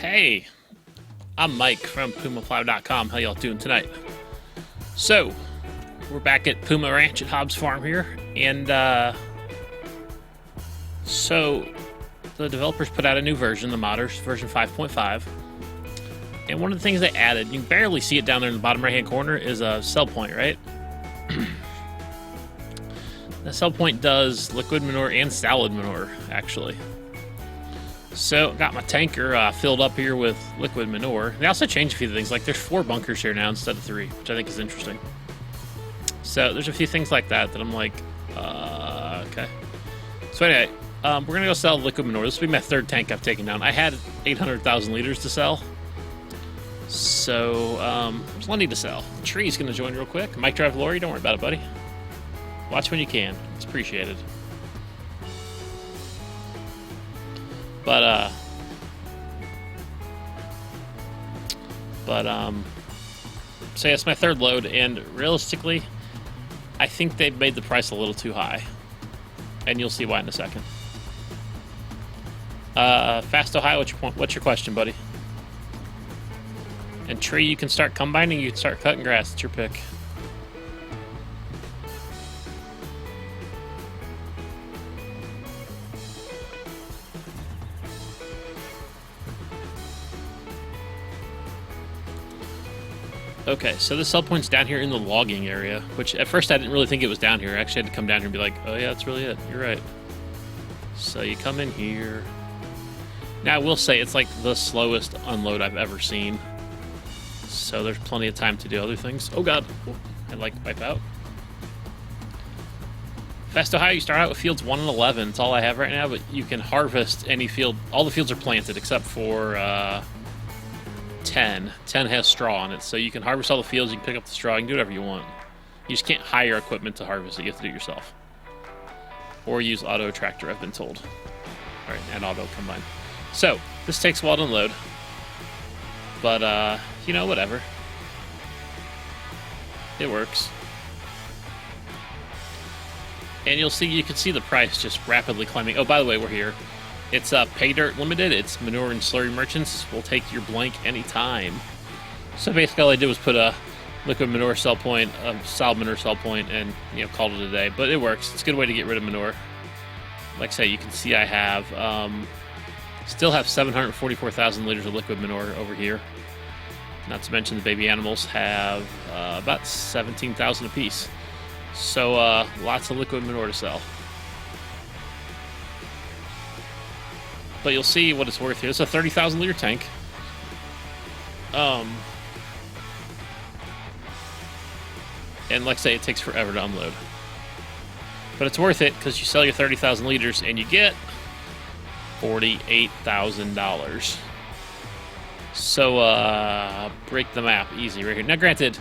Hey, I'm Mike from PumaPlow.com. How y'all doing tonight? So, we're back at Puma Ranch at Hobbs Farm here, and so the developers put out a new version, the modders, version 5.5. And one of the things they added, you can barely see it down there in the bottom right-hand corner, is a sell point, right? The sell point does liquid manure and salad manure, actually. So, got my tanker filled up here with liquid manure. They also changed a few things, like there's 4 bunkers here now instead of 3, which I think is interesting. So, there's a few things like that I'm like, okay. So anyway, we're going to go sell liquid manure. This will be my 3rd tank I've taken down. I had 800,000 liters to sell. So, there's plenty to sell. The tree's going to join real quick. Mike drive Lori, don't worry about it, buddy. Watch when you can. It's appreciated. But so yeah, it's my 3rd load, and realistically, I think they've made the price a little too high. And you'll see why in a second. Fast Ohio, what's your question, buddy? And tree, you can start combining, you can start cutting grass, it's your pick. Okay, so the sell point's down here in the logging area, which at first I didn't really think it was down here. I actually had to come down here and be like, oh yeah, that's really it. You're right. So you come in here. Now I will say it's like the slowest unload I've ever seen. So there's plenty of time to do other things. Oh god, I'd like to wipe out. Fast Ohio, you start out with fields 1 and 11. It's all I have right now, but you can harvest any field. All the fields are planted except for 10. 10 has straw on it, so you can harvest all the fields, you can pick up the straw, you can do whatever you want. You just can't hire equipment to harvest it, you have to do it yourself. Or use auto tractor, I've been told. Alright, and auto combine. So, this takes a while to unload. But, you know, whatever. It works. And you can see the price just rapidly climbing. Oh, by the way, we're here. It's Pay Dirt Limited. It's manure and slurry merchants. We'll take your blank anytime. So basically all I did was put a liquid manure sell point, a solid manure sell point, and called it a day. But it works. It's a good way to get rid of manure. Like I say, you can see I have still have 744,000 liters of liquid manure over here. Not to mention the baby animals have about 17,000 apiece. So lots of liquid manure to sell. But you'll see what it's worth here. It's a 30,000 liter tank. And like I say, it takes forever to unload. But it's worth it because you sell your 30,000 liters and you get $48,000. So break the map easy right here. Now granted,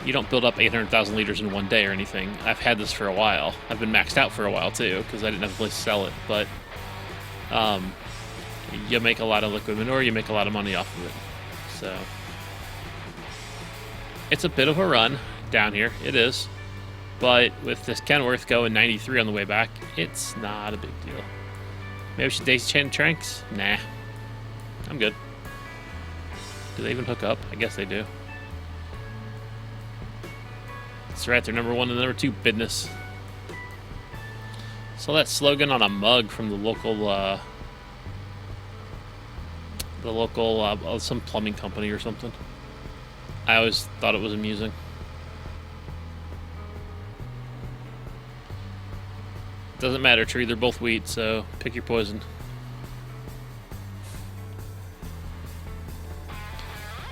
you don't build up 800,000 liters in one day or anything. I've had this for a while. I've been maxed out for a while too because I didn't have a place to sell it. But you make a lot of liquid manure, you make a lot of money off of it. So it's a bit of a run down here, it is. But with this Kenworth going 93 on the way back, it's not a big deal. Maybe we should daisy chain tranks? Nah. I'm good. Do they even hook up? I guess they do. That's right, they're number 1 and number 2 business. So that slogan on a mug from the local some plumbing company or something. I always thought it was amusing. Doesn't matter, tree, they're both wheat, so pick your poison.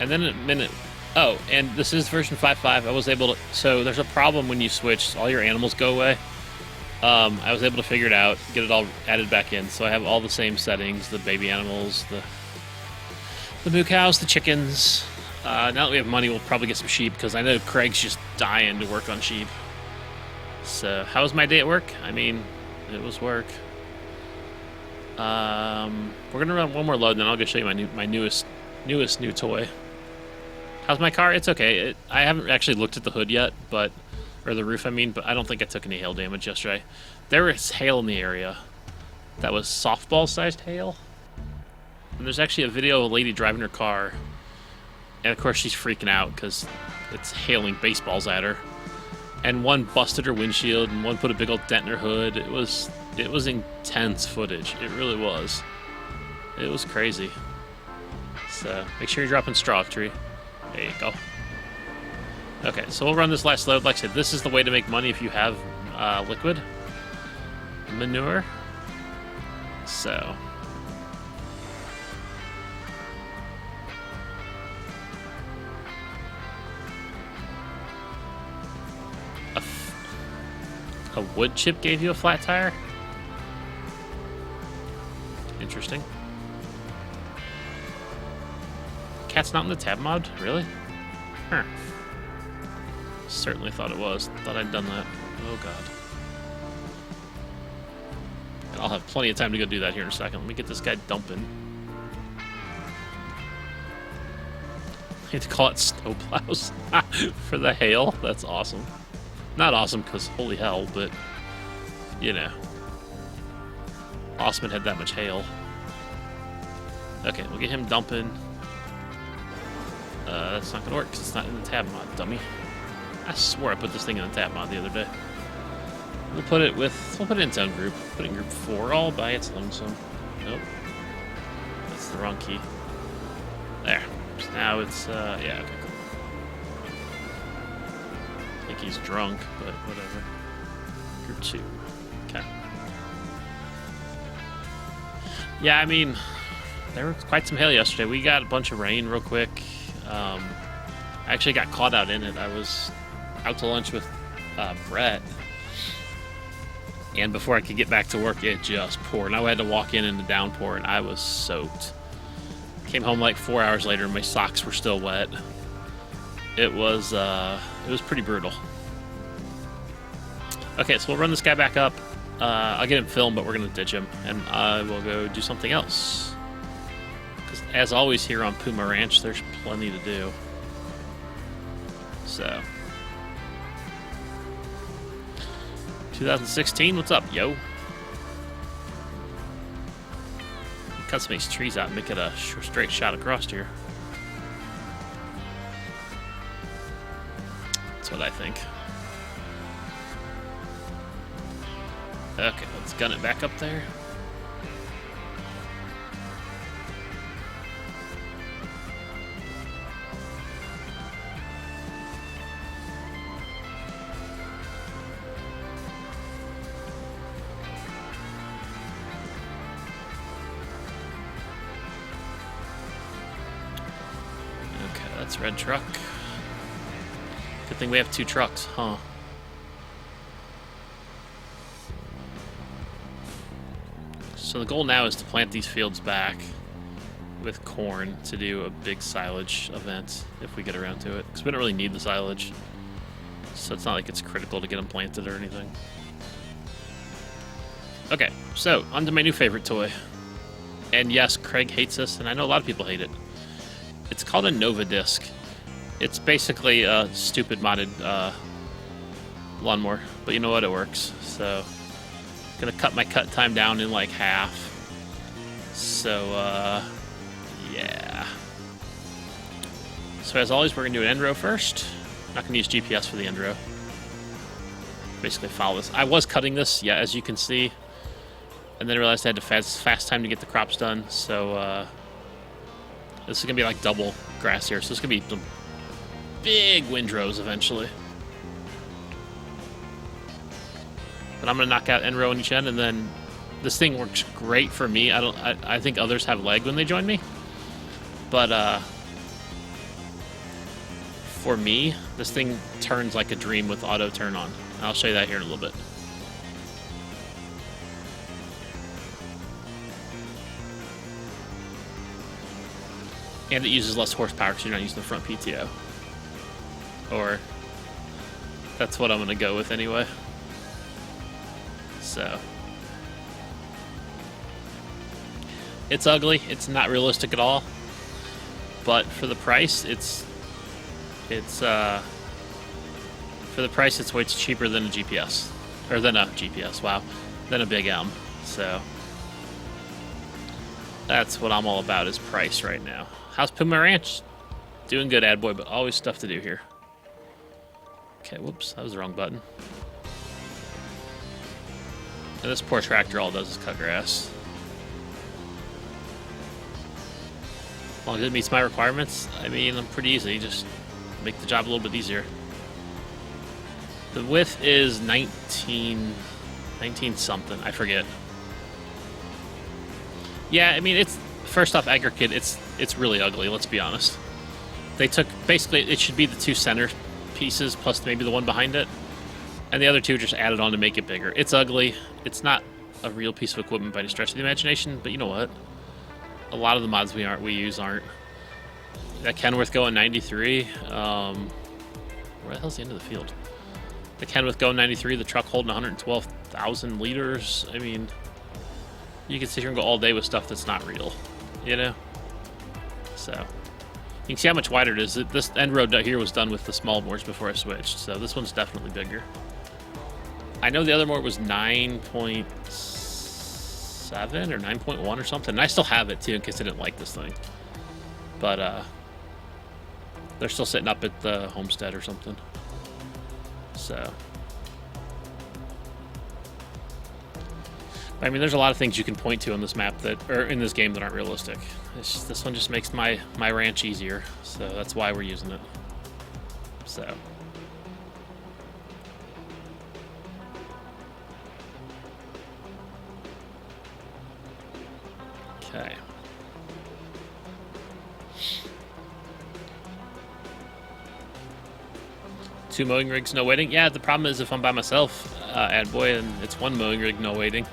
And then in a minute, oh, and this is version 5.5. I was able to, so there's a problem when you switch, all your animals go away. I was able to figure it out, get it all added back in, so I have all the same settings, the baby animals, the moo cows, the chickens. Now that we have money, we'll probably get some sheep, because I know Craig's just dying to work on sheep. So, how was my day at work? I mean, it was work. We're gonna run one more load, and then I'll go show you my newest new toy. How's my car? It's okay. I haven't actually looked at the hood yet, or the roof, I mean, but I don't think I took any hail damage yesterday. There was hail in the area. That was softball-sized hail. And there's actually a video of a lady driving her car, and of course she's freaking out because it's hailing baseballs at her. And one busted her windshield, and one put a big old dent in her hood. It was intense footage. It really was. It was crazy. So make sure you're dropping straw, tree. There you go. Okay, so we'll run this last load. Like I said, this is the way to make money if you have liquid manure. So a wood chip gave you a flat tire? Interesting. Cat's not in the tab mod? Really? Huh. Certainly thought it was. Thought I'd done that. Oh god. And I'll have plenty of time to go do that here in a second. Let me get this guy dumping. I hate to call it snowplows for the hail. That's awesome. Not awesome because holy hell, but you know. Awesome it had that much hail. Okay, we'll get him dumping. That's not gonna work because it's not in the tab mod, dummy. I swore I put this thing in the tab mod the other day. We'll put it in its own group. Put it in group 4 all by its lonesome. Nope. That's the wrong key. There. So now it's yeah, okay, cool. I think he's drunk, but whatever. Group 2. Okay. Yeah, I mean, there was quite some hail yesterday. We got a bunch of rain real quick. I actually got caught out in it. I was out to lunch with Brett, and before I could get back to work, it just poured. And I had to walk in the downpour, and I was soaked. Came home like 4 hours later, and my socks were still wet. It was pretty brutal. Okay, so we'll run this guy back up. I'll get him filmed, but we're gonna ditch him, and I will go do something else. Because as always here on Puma Ranch, there's plenty to do. So, 2016, what's up, yo? Cut some of these trees out and make it a straight shot across here. That's what I think. Okay, let's gun it back up there. Okay, that's red truck. Good thing we have 2 trucks, huh? So the goal now is to plant these fields back with corn to do a big silage event if we get around to it. Because we don't really need the silage. So it's not like it's critical to get them planted or anything. Okay, so on to my new favorite toy. And yes, Craig hates this, and I know a lot of people hate it. It's called a Nova Disc. It's basically a stupid modded lawnmower. But you know what? It works. So gonna cut my cut time down in like half. So yeah. So as always, we're gonna do an end row first. Not gonna use GPS for the end row. Basically follow this. I was cutting this, yeah, as you can see, and then I realized I had to fast time to get the crops done. So this is gonna be like double grass here. So it's gonna be some big windrows eventually. But I'm gonna knock out end row on each end, and then this thing works great for me. I think others have lag when they join me, but for me, this thing turns like a dream with auto turn on. I'll show you that here in a little bit. And it uses less horsepower because you're not using the front PTO. Or that's what I'm gonna go with anyway. So it's ugly. It's not realistic at all. But for the price, it's way cheaper than a GPS, or than a GPS. Wow, than a Big M. So That's what I'm all about, is price right now. How's Puma Ranch? Doing good, ad boy, but always stuff to do here. Okay, whoops, that was the wrong button. And this poor tractor all it does is cut grass. As long as it meets my requirements, I mean, I'm pretty easy. Just make the job a little bit easier. The width is 19 something, I forget. Yeah, I mean, it's, first off, aggregate, it's really ugly, let's be honest. They took, basically, it should be the two center pieces plus maybe the one behind it, and the other two just added on to make it bigger. It's ugly. It's not a real piece of equipment by any stretch of the imagination, but you know what? A lot of the mods we use aren't. That Kenworth going 93. Where the hell's the end of the field? The Kenworth going 93. The truck holding 112,000 liters. I mean, you can sit here and go all day with stuff that's not real, you know. So you can see how much wider it is. This end road here was done with the small bores before I switched, so this one's definitely bigger. I know the other mower was 9.7 or 9.1 or something, and I still have it too in case I didn't like this thing. But they're still sitting up at the homestead or something. So, I mean, there's a lot of things you can point to on this map or in this game that aren't realistic. This one just makes my ranch easier, so that's why we're using it. So. Okay. Two mowing rigs, no waiting. Yeah, the problem is if I'm by myself, ad boy, and it's one mowing rig, no waiting.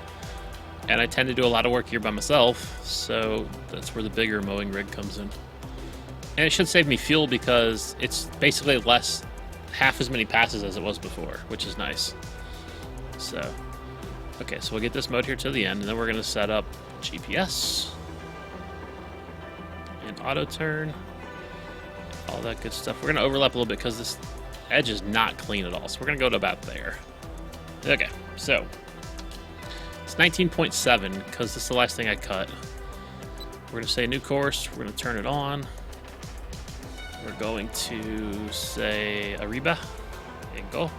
And I tend to do a lot of work here by myself, so that's where the bigger mowing rig comes in. And it should save me fuel because it's basically half as many passes as it was before, which is nice. So, okay, so we'll get this mode here to the end, and then we're going to set up GPS and auto turn, all that good stuff. We're going to overlap a little bit because this edge is not clean at all, so we're going to go to about there. Okay, so it's 19.7 because this is the last thing I cut. We're going to say new course. We're going to turn it on. We're going to say Arriba and go.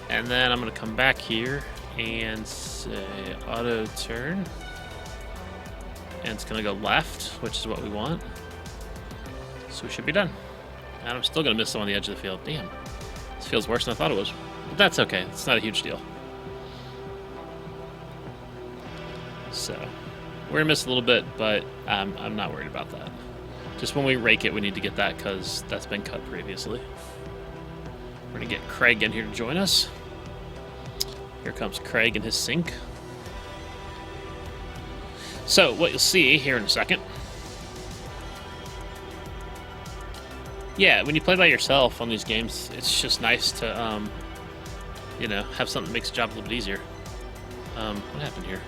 And then I'm going to come back here and say auto turn. And it's going to go left, which is what we want. So we should be done. And I'm still going to miss some on the edge of the field. Damn. This feels worse than I thought it was. But that's okay. It's not a huge deal. So we're going to miss a little bit, but I'm not worried about that. Just when we rake it, we need to get that because that's been cut previously. We're going to get Craig in here to join us. Here comes Craig and his sink. So what you'll see here in a second. Yeah, when you play by yourself on these games, it's just nice to, you know, have something that makes the job a little bit easier. What happened here?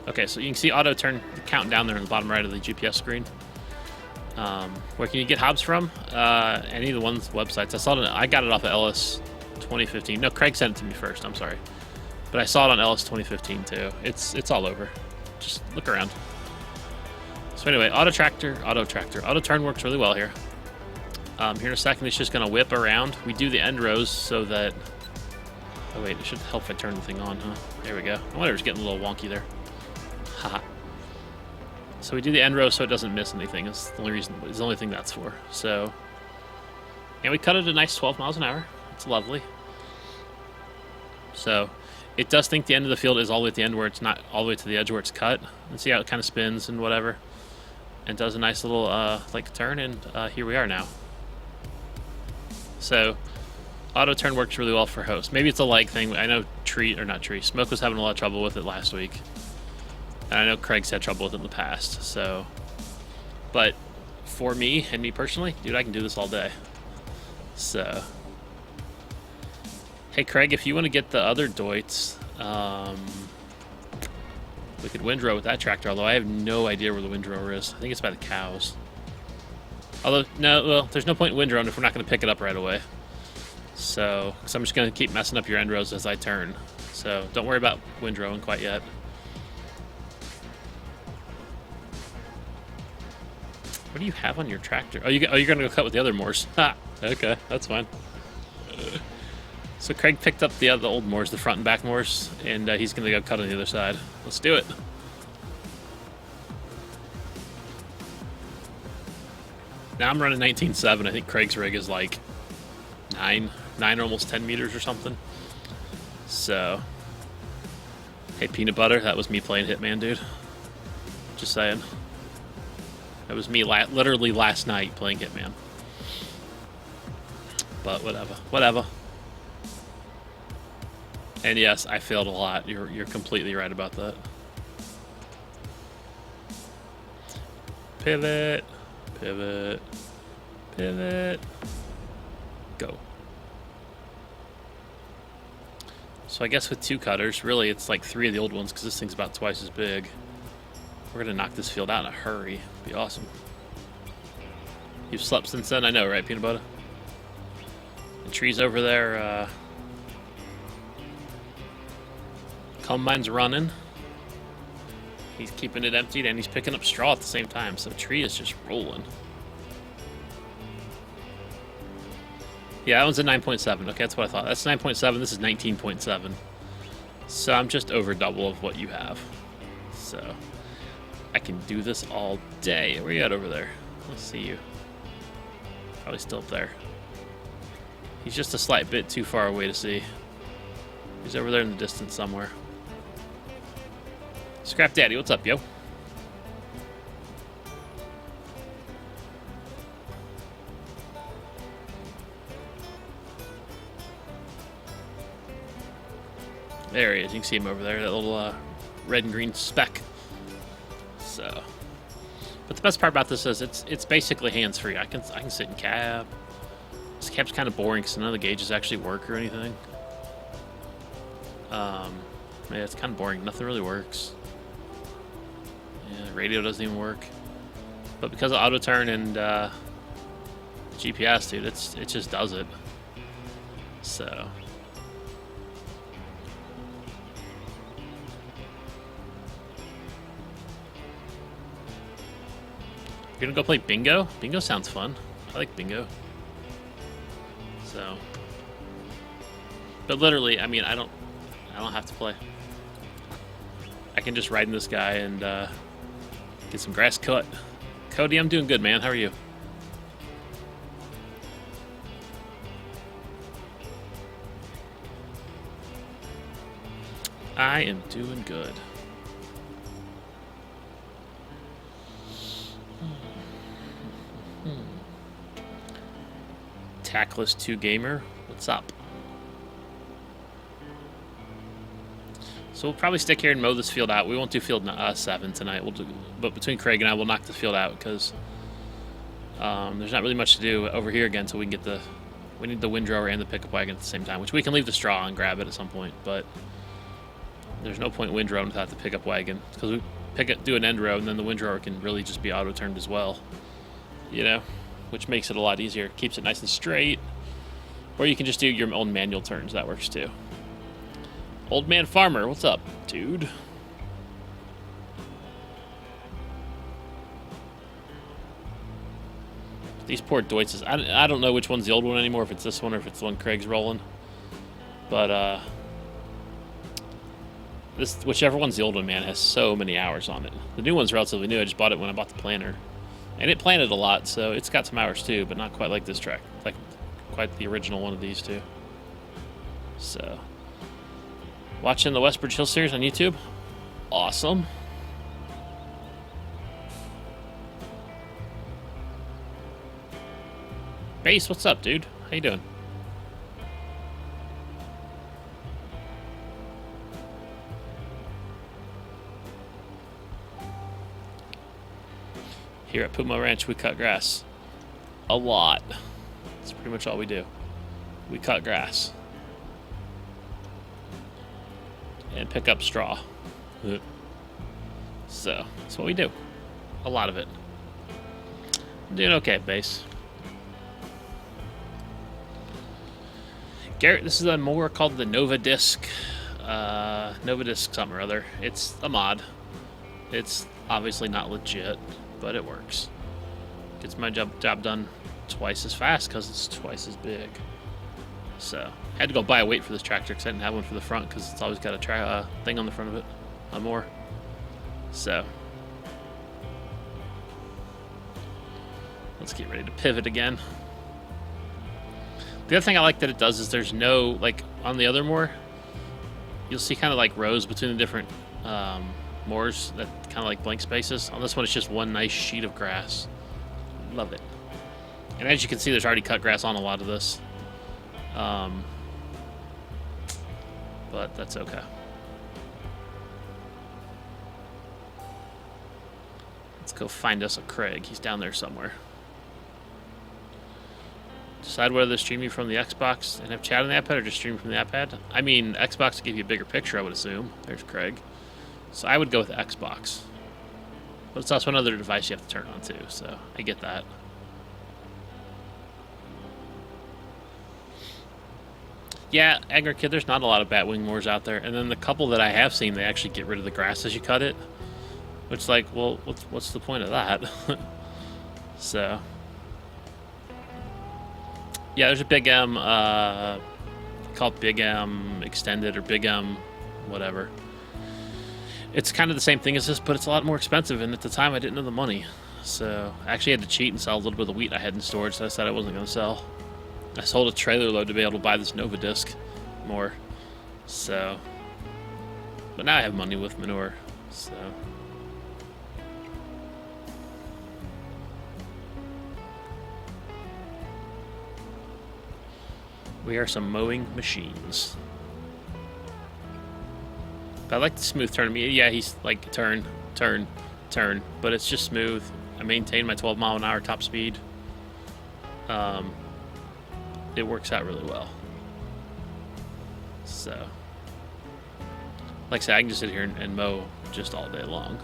Okay, so you can see auto turn counting down there in the bottom right of the GPS screen. Where can you get Hobbs from? Any of the ones websites. I got it off of LS 2015. No, Craig sent it to me first. I'm sorry, but I saw it on LS 2015 too. It's all over. Just look around. So anyway, auto turn works really well here. Here in a second, it's just gonna whip around. We do the end rows so that. Oh wait, it should help if I turn the thing on, huh? There we go. Whatever's getting a little wonky there. Haha. So we do the end row so it doesn't miss anything. It's the only reason. It's the only thing that's for. So, and we cut it a nice 12 miles an hour. It's lovely. So, it does think the end of the field is all the way at the end where it's not all the way to the edge where it's cut. And see how it kind of spins and whatever, and does a nice little like turn. And here we are now. So, auto turn works really well for host. Maybe it's a lag thing. I know Smoke was having a lot of trouble with it last week. And I know Craig's had trouble with it in the past, so. But for me, and me personally, dude, I can do this all day. So. Hey, Craig, if you want to get the other Deutz, we could windrow with that tractor, although I have no idea where the windrower is. I think it's by the cows. Although, no, well, there's no point in windrowing if we're not going to pick it up right away. So, because I'm just going to keep messing up your end rows as I turn. So, don't worry about windrowing quite yet. What do you have on your tractor? Oh, you're going to go cut with the other Moors. Ha! Okay, that's fine. So Craig picked up the old Moors, the front and back Moors, and he's going to go cut on the other side. Let's do it. Now I'm running 19.7. I think Craig's rig is like 9 or almost 10 meters or something. So, hey, Peanut Butter, that was me playing Hitman, dude. Just saying. That was me literally last night playing Hitman. But whatever. Whatever. And yes, I failed a lot. You're completely right about that. Pivot. Pivot. Pivot. Go. So I guess with 2 cutters, really it's like 3 of the old ones because this thing's about twice as big. We're going to knock this field out in a hurry. Be awesome. You've slept since then? I know, right, Peanut Butter? The trees over there, Combine's running. He's keeping it emptied and he's picking up straw at the same time, so the tree is just rolling. Yeah, that one's a 9.7. Okay, that's what I thought. That's 9.7. This is 19.7. So I'm just over double of what you have. So I can do this all day. Where you at over there? Let's see you. Probably still up there. He's just a slight bit too far away to see. He's over there in the distance somewhere. Scrap Daddy, what's up, yo? There he is. You can see him over there, that little red and green speck. So, but the best part about this is it's basically hands-free. I can sit in cab. This cab's kind of boring because none of the gauges actually work or anything. Yeah, it's kind of boring. Nothing really works. Yeah, the radio doesn't even work. But because of auto turn and GPS, dude, it just does it. So. You're gonna go play bingo? Bingo sounds fun. I like bingo. So, but literally, I mean, I don't have to play. I can just ride in this guy and get some grass cut. Cody, I'm doing good, man. How are you? I am doing good. Tackless 2 Gamer, what's up? So we'll probably stick here and mow this field out. We won't do field 7 tonight. But between Craig and I, we'll knock this field out because there's not really much to do over here again until we can get we need the windrower and the pickup wagon at the same time, which we can leave the straw and grab it at some point. But there's no point windrowing without the pickup wagon because we do an end row and then the windrower can really just be auto turned as well. You know. Which makes it a lot easier. Keeps it nice and straight. Or you can just do your own manual turns. That works too. Old Man Farmer, what's up, dude? These poor Deutzes. I don't know which one's the old one anymore, if it's this one or if it's the one Craig's rolling. But, whichever one's the old one, man, has so many hours on it. The new one's relatively new. I just bought it when I bought the planter. And it planted a lot, so it's got some hours too, but not quite like this track. Like, quite the original one of these two. So, watching the Westbridge Hill series on YouTube? Awesome. Base, what's up, dude? How you doing? Here at Puma Ranch, we cut grass. A lot. That's pretty much all we do. We cut grass. And pick up straw. So, that's what we do. A lot of it. I'm doing okay, Base. Garrett, this is a mower called the Nova Disc. Nova Disc something or other. It's a mod. It's obviously not legit, but it works. Gets my job done twice as fast because it's twice as big. So, I had to go buy a weight for this tractor because I didn't have one for the front because it's always got a thing on the front of it. A mower. So, let's get ready to pivot again. The other thing I like that it does is there's no, like, on the other mower, you'll see kind of like rows between the different mowers that kind of like blank spaces. On this one, it's just one nice sheet of grass. Love it. And as you can see, there's already cut grass on a lot of this. But that's okay. Let's go find us a Craig. He's down there somewhere. Decide whether to stream you from the Xbox and have chat on the iPad or just stream from the iPad. I mean, Xbox will give you a bigger picture, I would assume. There's Craig. So I would go with Xbox. But it's also another device you have to turn on too, so I get that. Yeah, Angry Kid, there's not a lot of Batwing mowers out there. And then the couple that I have seen, they actually get rid of the grass as you cut it. Which, like, well, what's the point of that? So... yeah, there's a Big M, called Big M Extended or Big M whatever. It's kind of the same thing as this, but it's a lot more expensive, and at the time I didn't know the money. So I actually had to cheat and sell a little bit of the wheat I had in storage that I said I wasn't going to sell. I sold a trailer load to be able to buy this Nova Disc more. So, but now I have money with manure, so... we are some mowing machines. But I like the smooth turn. Yeah, he's like turn, turn, turn, but it's just smooth. I maintain my 12-mile-an-hour top speed. It works out really well. So, like I said, I can just sit here and mow just all day long.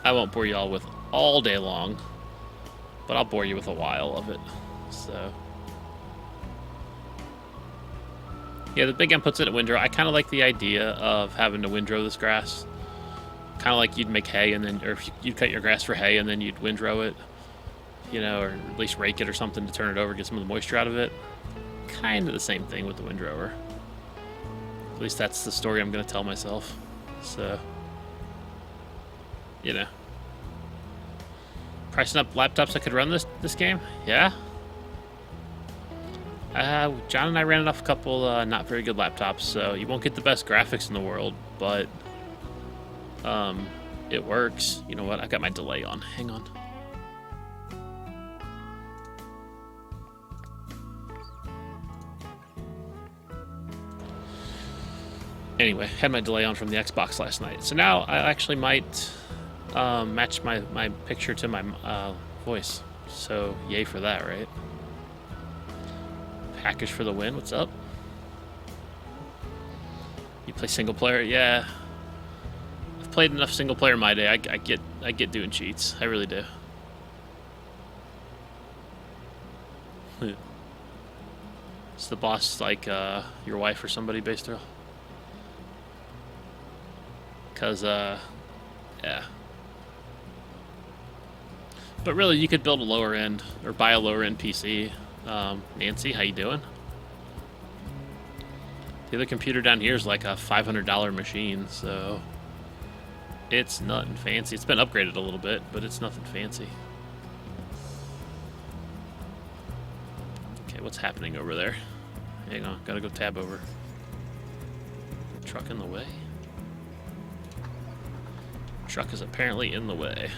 I won't bore you all with all day long, but I'll bore you with a while of it. So. Yeah, the Big M puts it at windrow. I kind of like the idea of having to windrow this grass. Kind of like you'd make hay and then, or if you'd cut your grass for hay and then you'd windrow it, you know, or at least rake it or something to turn it over, get some of the moisture out of it. Kind of the same thing with the windrower. At least that's the story I'm going to tell myself. So, you know. Pricing up laptops that could run this game? Yeah. John and I ran off a couple not very good laptops, so you won't get the best graphics in the world, but it works. You know what? I've got my delay on. Hang on. Anyway, had my delay on from the Xbox last night, so now I actually might match my picture to my voice. So yay for that, right? Package for the win. What's up? You play single player? Yeah. I've played enough single player in my day. I get doing cheats. I really do. Is the boss like your wife or somebody, Baster? Cause yeah. But really, you could build a lower end or buy a lower end PC. Nancy, how you doing? The other computer down here is like a $500 machine, so it's nothing fancy. It's been upgraded a little bit, but it's nothing fancy. Okay, what's happening over there? Hang on, gotta go tab over. Truck in the way? Truck is apparently in the way.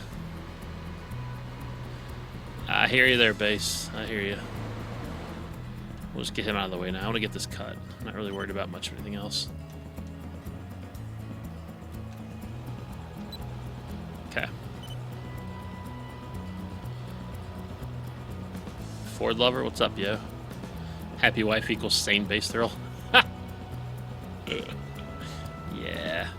I hear you there, Base. I hear you. We'll just get him out of the way now. I want to get this cut. I'm not really worried about much of anything else. Okay. Ford lover, what's up, yo? Happy wife equals sane base thrill. Yeah.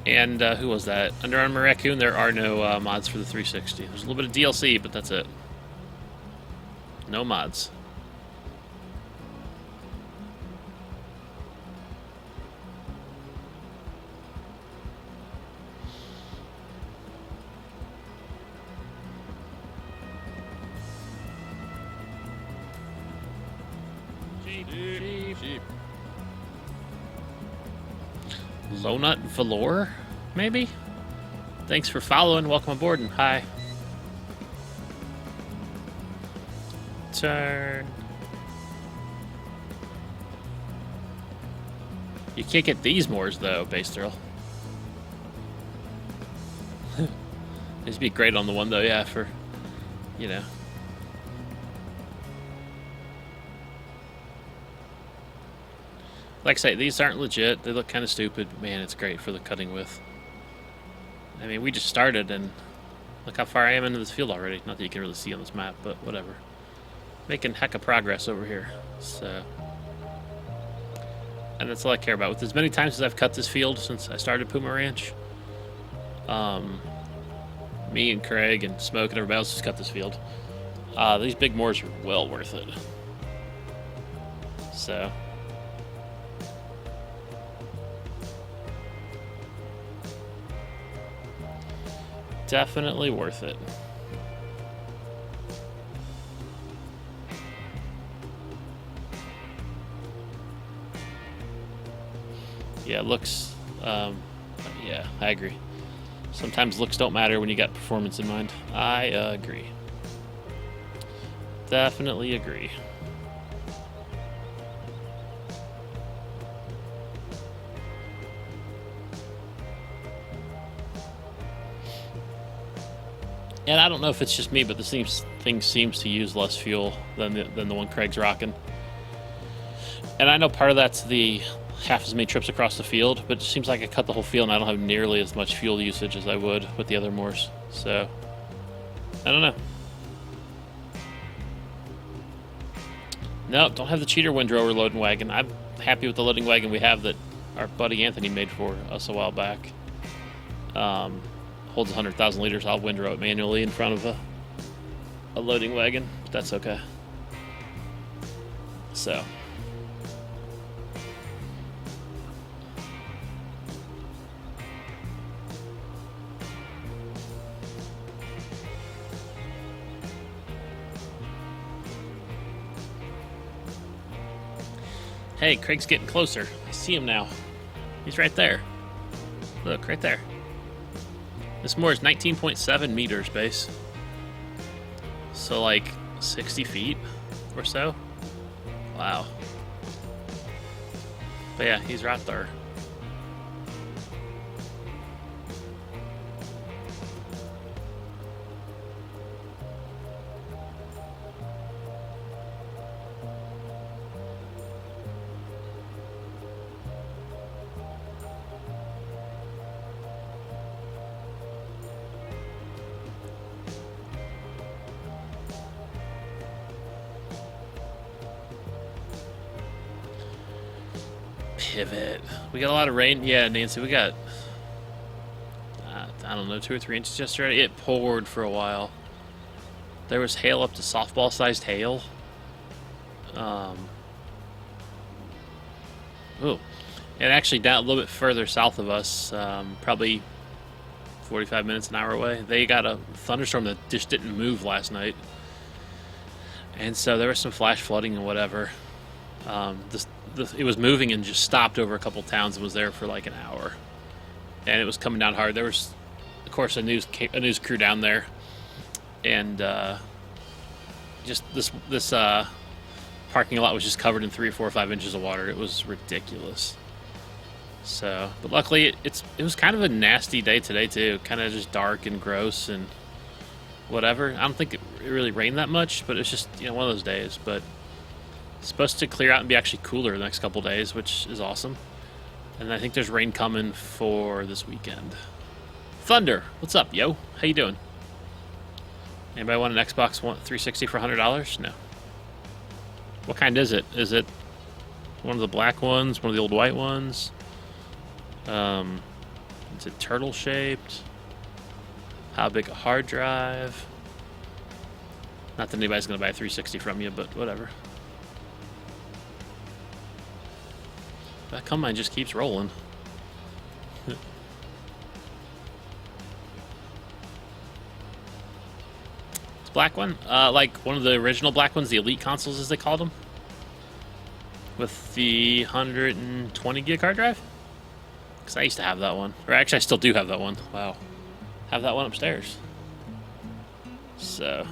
And who was that? Under Armour Raccoon, there are no mods for the 360. There's a little bit of DLC, but that's it. No mods. Sheep. Lonut Valor, maybe? Thanks for following. Welcome aboard and hi. Turn. You can't get these Moors though, Base Thrill. These would be great on the one though, yeah, for, you know. Like I say, these aren't legit. They look kind of stupid. Man, it's great for the cutting width. I mean, we just started, and look how far I am into this field already. Not that you can really see on this map, but whatever. Making heck of progress over here. So, and that's all I care about. With as many times as I've cut this field since I started Puma Ranch, me and Craig and Smoke and everybody else has cut this field. These big moors are well worth it. So. Definitely worth it. Yeah, looks, yeah, I agree. Sometimes looks don't matter when you got performance in mind. I agree. Definitely agree. And I don't know if it's just me, but this thing seems to use less fuel than the one Craig's rocking. And I know part of that's the half as many trips across the field, but it seems like I cut the whole field and I don't have nearly as much fuel usage as I would with the other Moors. So, I don't know. Nope, don't have the cheater windrower loading wagon. I'm happy with the loading wagon we have that our buddy Anthony made for us a while back. Holds 100,000 liters. I'll windrow it manually in front of a loading wagon, but that's okay. So. Hey, Craig's getting closer. I see him now. He's right there. Look, right there. This moor is 19.7 meters base. So like 60 feet or so. Wow. But yeah, he's right there. Pivot. We got a lot of rain. Yeah, Nancy, we got, I don't know, 2 or 3 inches yesterday. It poured for a while. There was hail up to softball-sized hail. Ooh. And actually down a little bit further south of us, probably 45 minutes, an hour away, they got a thunderstorm that just didn't move last night. And so there was some flash flooding and whatever. It was moving and just stopped over a couple towns and was there for like an hour. And it was coming down hard. There was, of course, a news crew down there. And just this parking lot was just covered in 3 or 4 or 5 inches of water. It was ridiculous. So, but luckily it was kind of a nasty day today too. Kind of just dark and gross and whatever. I don't think it really rained that much, but it's just, you know, one of those days. But it's supposed to clear out and be actually cooler the next couple days, which is awesome. And I think there's rain coming for this weekend. Thunder, what's up, yo? How you doing? Anybody want an Xbox 360 for $100? No. What kind is it? Is it one of the black ones? One of the old white ones? Is it turtle shaped? How big a hard drive? Not that anybody's going to buy a 360 from you, but whatever. That combine just keeps rolling. It's a black one. Like one of the original black ones, the Elite consoles as they called them. With the 120 gig hard drive. Because I used to have that one. Or actually, I still do have that one. Wow. Have that one upstairs. So.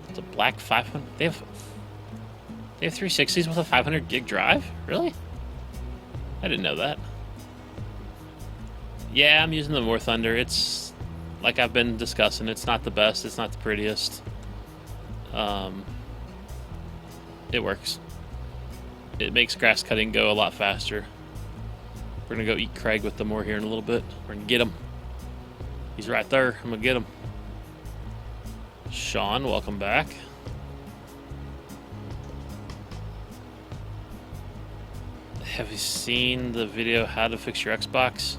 It's a black 500. They have 360s with a 500 gig drive? Really? I didn't know that. Yeah, I'm using the War Thunder. It's like I've been discussing. It's not the best. It's not the prettiest. It works. It makes grass cutting go a lot faster. We're gonna go eat Craig with the Moore here in a little bit. We're gonna get him. He's right there. I'm gonna get him. Sean, welcome back. Have you seen the video how to fix your Xbox?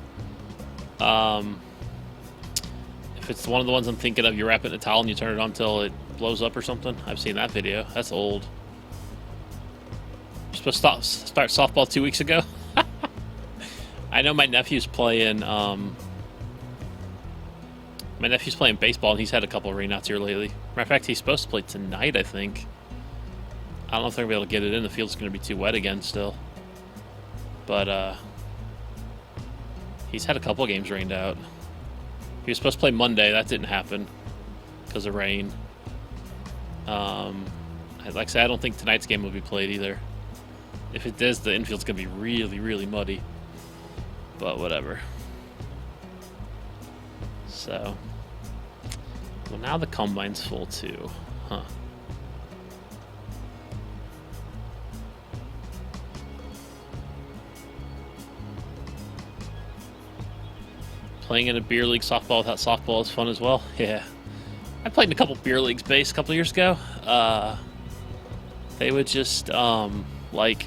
If it's one of the ones I'm thinking of, you wrap it in a towel and you turn it on until it blows up or something. I've seen that video. That's old. You're supposed to start softball 2 weeks ago. I know my nephew's playing. My nephew's playing baseball and he's had a couple of rainouts here lately. Matter of fact, he's supposed to play tonight, I think. I don't know if they're gonna be able to get it in. The field's gonna be too wet again still. But he's had a couple of games rained out. He was supposed to play Monday. That didn't happen because of rain. Like I said, I don't think tonight's game will be played either. If it does, the infield's gonna be really, really muddy. But whatever. So, well, now the combine's full too, huh? Playing in a beer league softball without softball is fun as well. Yeah, I played in a couple beer leagues base a couple years ago. They would just like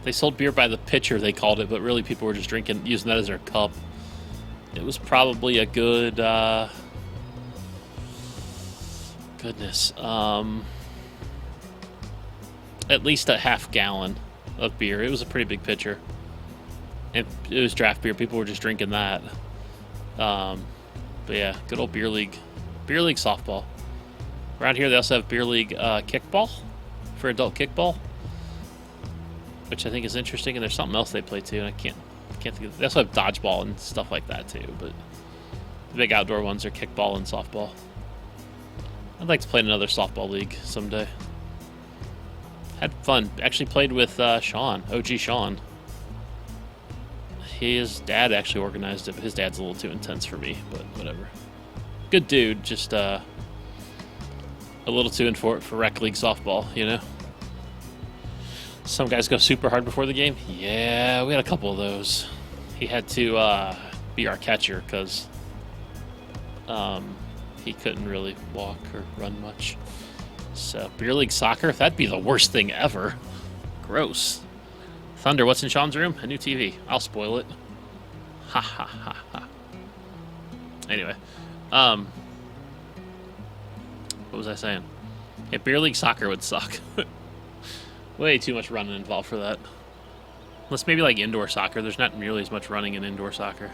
they sold beer by the pitcher, they called it, but really people were just using that as their cup. It was probably a good goodness, at least a half gallon of beer. It was a pretty big pitcher. And it was draft beer. People were just drinking that. But yeah, good old beer league softball. Around here, they also have beer league kickball for adult kickball, which I think is interesting. And there's something else they play too, and I can't think of. They also have dodgeball and stuff like that too. But the big outdoor ones are kickball and softball. I'd like to play in another softball league someday. Had fun. Actually played with Sean, OG Sean. His dad actually organized it, but his dad's a little too intense for me, but whatever. Good dude, just a little too in for rec league softball, you know? Some guys go super hard before the game. Yeah, we had a couple of those. He had to be our catcher because he couldn't really walk or run much. So, beer league soccer, that'd be the worst thing ever. Gross. Thunder, what's in Sean's room? A new TV. I'll spoil it. Ha ha ha ha. Anyway, what was I saying? Yeah, beer league soccer would suck. Way too much running involved for that. Unless maybe like indoor soccer. There's not nearly as much running in indoor soccer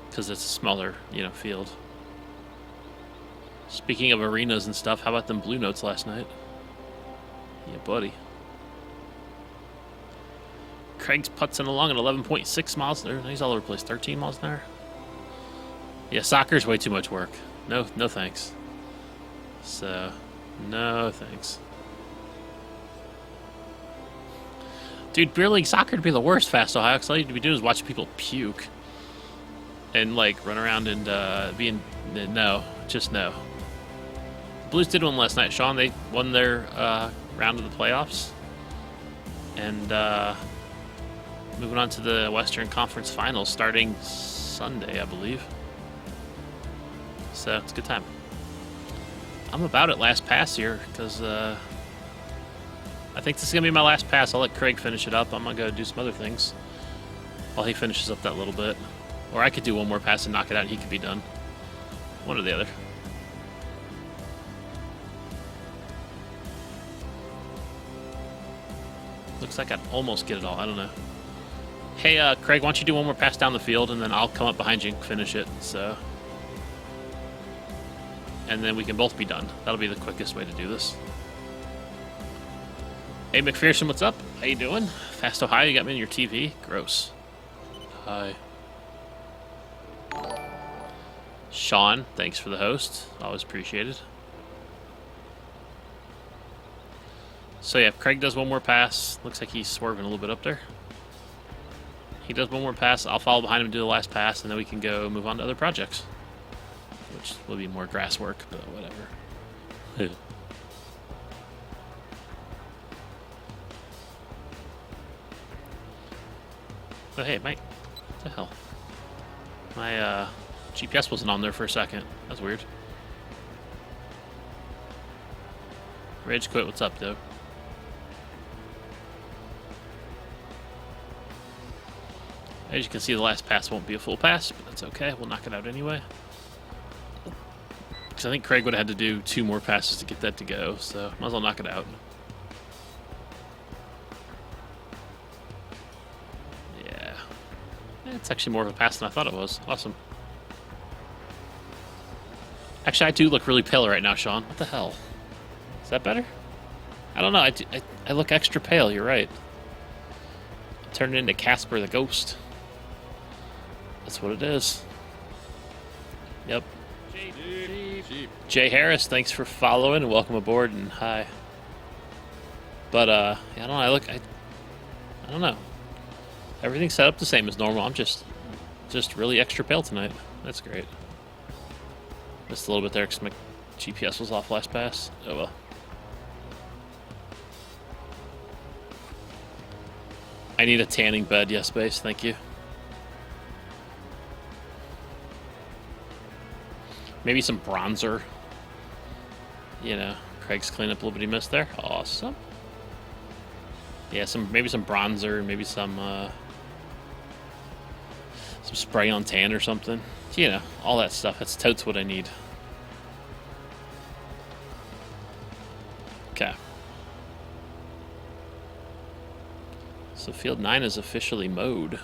because it's a smaller, field. Speaking of arenas and stuff, how about them Blue Notes last night? Yeah, buddy. Craig's putzing along at 11.6 miles an hour. He's all over the place. 13 miles an hour. Yeah, soccer's way too much work. No thanks. So, no thanks. Dude, beer league soccer would be the worst, Fast Ohio, because all you'd be doing is watching people puke. And, run around and no. Just no. Blues did one last night. Sean, they won their round of the playoffs. And, moving on to the Western Conference Finals starting Sunday, I believe. So, it's a good time. I'm about at last pass here, because I think this is going to be my last pass. I'll let Craig finish it up. I'm going to go do some other things while he finishes up that little bit. Or I could do one more pass and knock it out and he could be done. One or the other. Looks like I'd almost get it all. I don't know. Hey, Craig, why don't you do one more pass down the field, and then I'll come up behind you and finish it, so... And then we can both be done. That'll be the quickest way to do this. Hey, McPherson, what's up? How you doing? Fast Ohio, you got me on your TV? Gross. Hi. Sean, thanks for the host. Always appreciated. So yeah, if Craig does one more pass, looks like he's swerving a little bit up there. He does one more pass, I'll follow behind him and do the last pass, and then we can go move on to other projects. Which will be more grass work, but whatever. Oh hey, Mike. What the hell? My GPS wasn't on there for a second. That's weird. Rage quit, what's up, dude? As you can see, the last pass won't be a full pass, but that's okay. We'll knock it out anyway. Because I think Craig would have had to do 2 more passes to get that to go, so might as well knock it out. Yeah. It's actually more of a pass than I thought it was. Awesome. Actually, I do look really pale right now, Sean. What the hell? Is that better? I don't know. I look extra pale, you're right. I turned into Casper the Ghost. That's what it is. Yep. Sheep. Jay Harris, thanks for following and welcome aboard and hi. But I don't know. I don't know. Everything's set up the same as normal. I'm just really extra pale tonight. That's great. Missed a little bit there because my GPS was off last pass. Oh well. I need a tanning bed. Yes, base. Thank you. Maybe some bronzer. You know, Craig's cleaned up a little bit he missed there. Awesome. Yeah, maybe some bronzer, maybe some spray on tan or something. You know, all that stuff. That's totes what I need. Okay. So field 9 is officially mowed.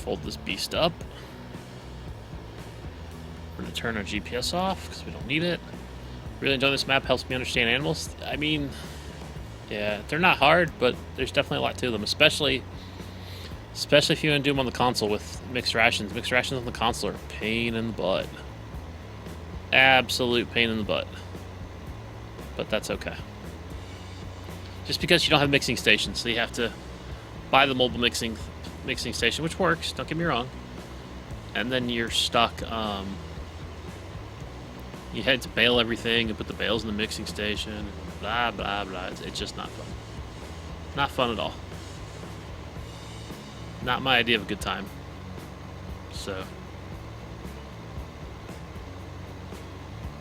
Fold this beast up. We're going to turn our GPS off because we don't need it. Really enjoying this map. Helps me understand animals. I mean, yeah, they're not hard, but there's definitely a lot to them, especially if you want to do them on the console with mixed rations. Mixed rations on the console are a pain in the butt. Absolute pain in the butt. But that's okay. Just because you don't have mixing stations, so you have to buy the mobile mixing station, which works, don't get me wrong. And then you're stuck, you had to bale everything and put the bales in the mixing station, blah, blah, blah. It's just not fun. Not fun at all. Not my idea of a good time. So.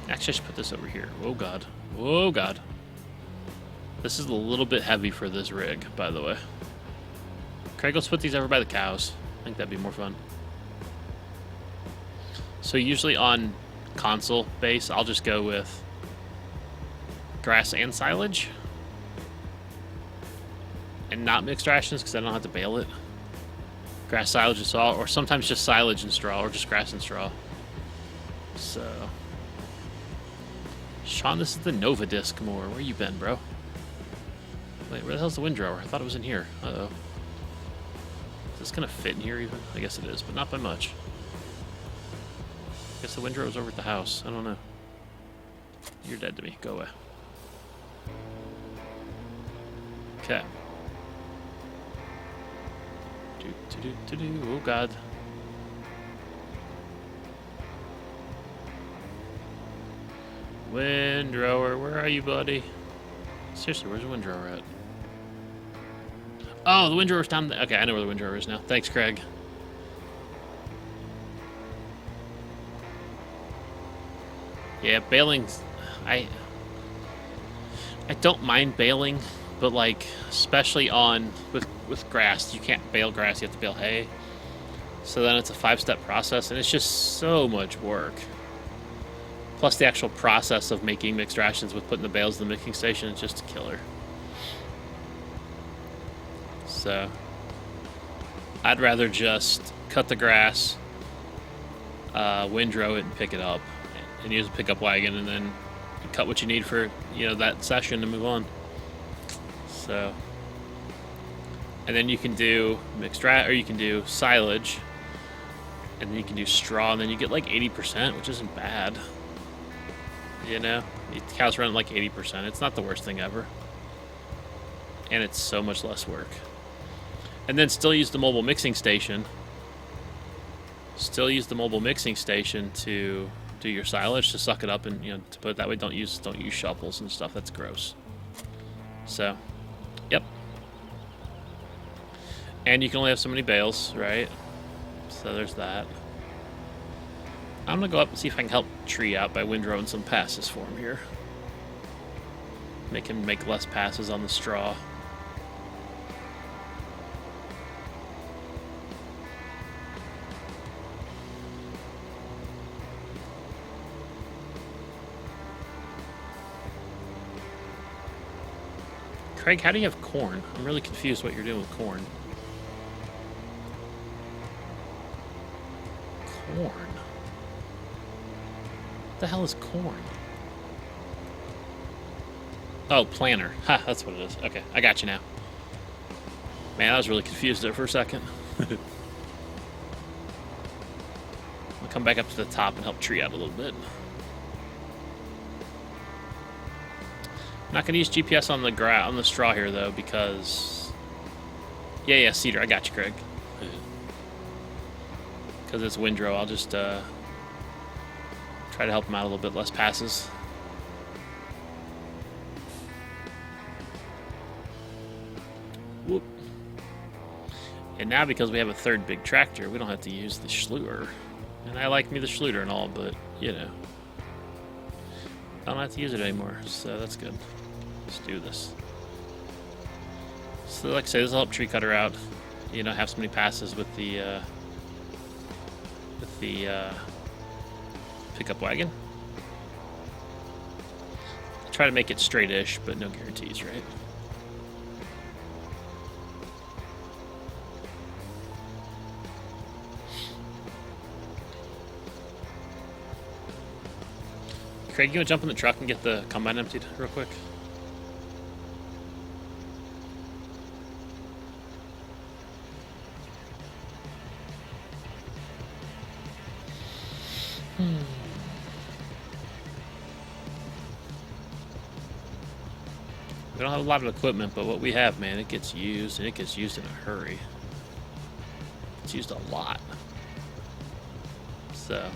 Actually, I should put this over here. Oh, God. Oh, God. This is a little bit heavy for this rig, by the way. Craig, let's put these over by the cows. I think that'd be more fun. So usually on console base, I'll just go with grass and silage. And not mixed rations because I don't have to bale it. Grass, silage, and straw. Or sometimes just silage and straw. Or just grass and straw. So. Sean, this is the Nova Disc more. Where you been, bro? Wait, where the hell's the windrower? I thought it was in here. Uh-oh. Is this gonna fit in here even? I guess it is, but not by much. I guess the windrower's over at the house. I don't know. You're dead to me. Go away. Okay. Oh, God. Windrower, where are you, buddy? Seriously, where's the windrower at? Oh, the windrower's down there. Okay, I know where the windrower is now. Thanks, Craig. Yeah, baling's... I don't mind baling, but like, especially on with grass, you can't bale grass, you have to bale hay. So then it's a 5-step process, and it's just so much work. Plus the actual process of making mixed rations with putting the bales in the mixing station is just a killer. So I'd rather just cut the grass, windrow it, and pick it up, and use a pickup wagon, and then cut what you need for that session and move on. So, and then you can do or you can do silage, and then you can do straw, and then you get like 80%, which isn't bad. The cows run like 80%. It's not the worst thing ever, and it's so much less work. And then still use the mobile mixing station. Still use the mobile mixing station to do your silage, to suck it up, and to put it that way. Don't use shovels and stuff. That's gross. So, yep. And you can only have so many bales, right? So there's that. I'm gonna go up and see if I can help Tree out by windrowing some passes for him here. Make him make less passes on the straw. Craig, how do you have corn? I'm really confused what you're doing with corn. Corn? What the hell is corn? Oh, planter. Ha, that's what it is. Okay, I got you now. Man, I was really confused there for a second. I'll come back up to the top and help Tree out a little bit. I'm not going to use GPS on the straw here, though, because... Yeah, cedar. I got you, Craig. Because it's windrow, I'll just try to help him out a little bit. Less passes. Whoop. And now, because we have a third big tractor, we don't have to use the Schluter. And I like me the Schluter and all, but, I don't have to use it anymore, so that's good. Let's do this. So, like I say, this will help Tree Cutter out. Have so many passes with the pickup wagon. Try to make it straight-ish, but no guarantees, right? Craig, you want to jump in the truck and get the combine emptied real quick? We don't have a lot of equipment, but what we have, man, it gets used, and it gets used in a hurry. It's used a lot. So...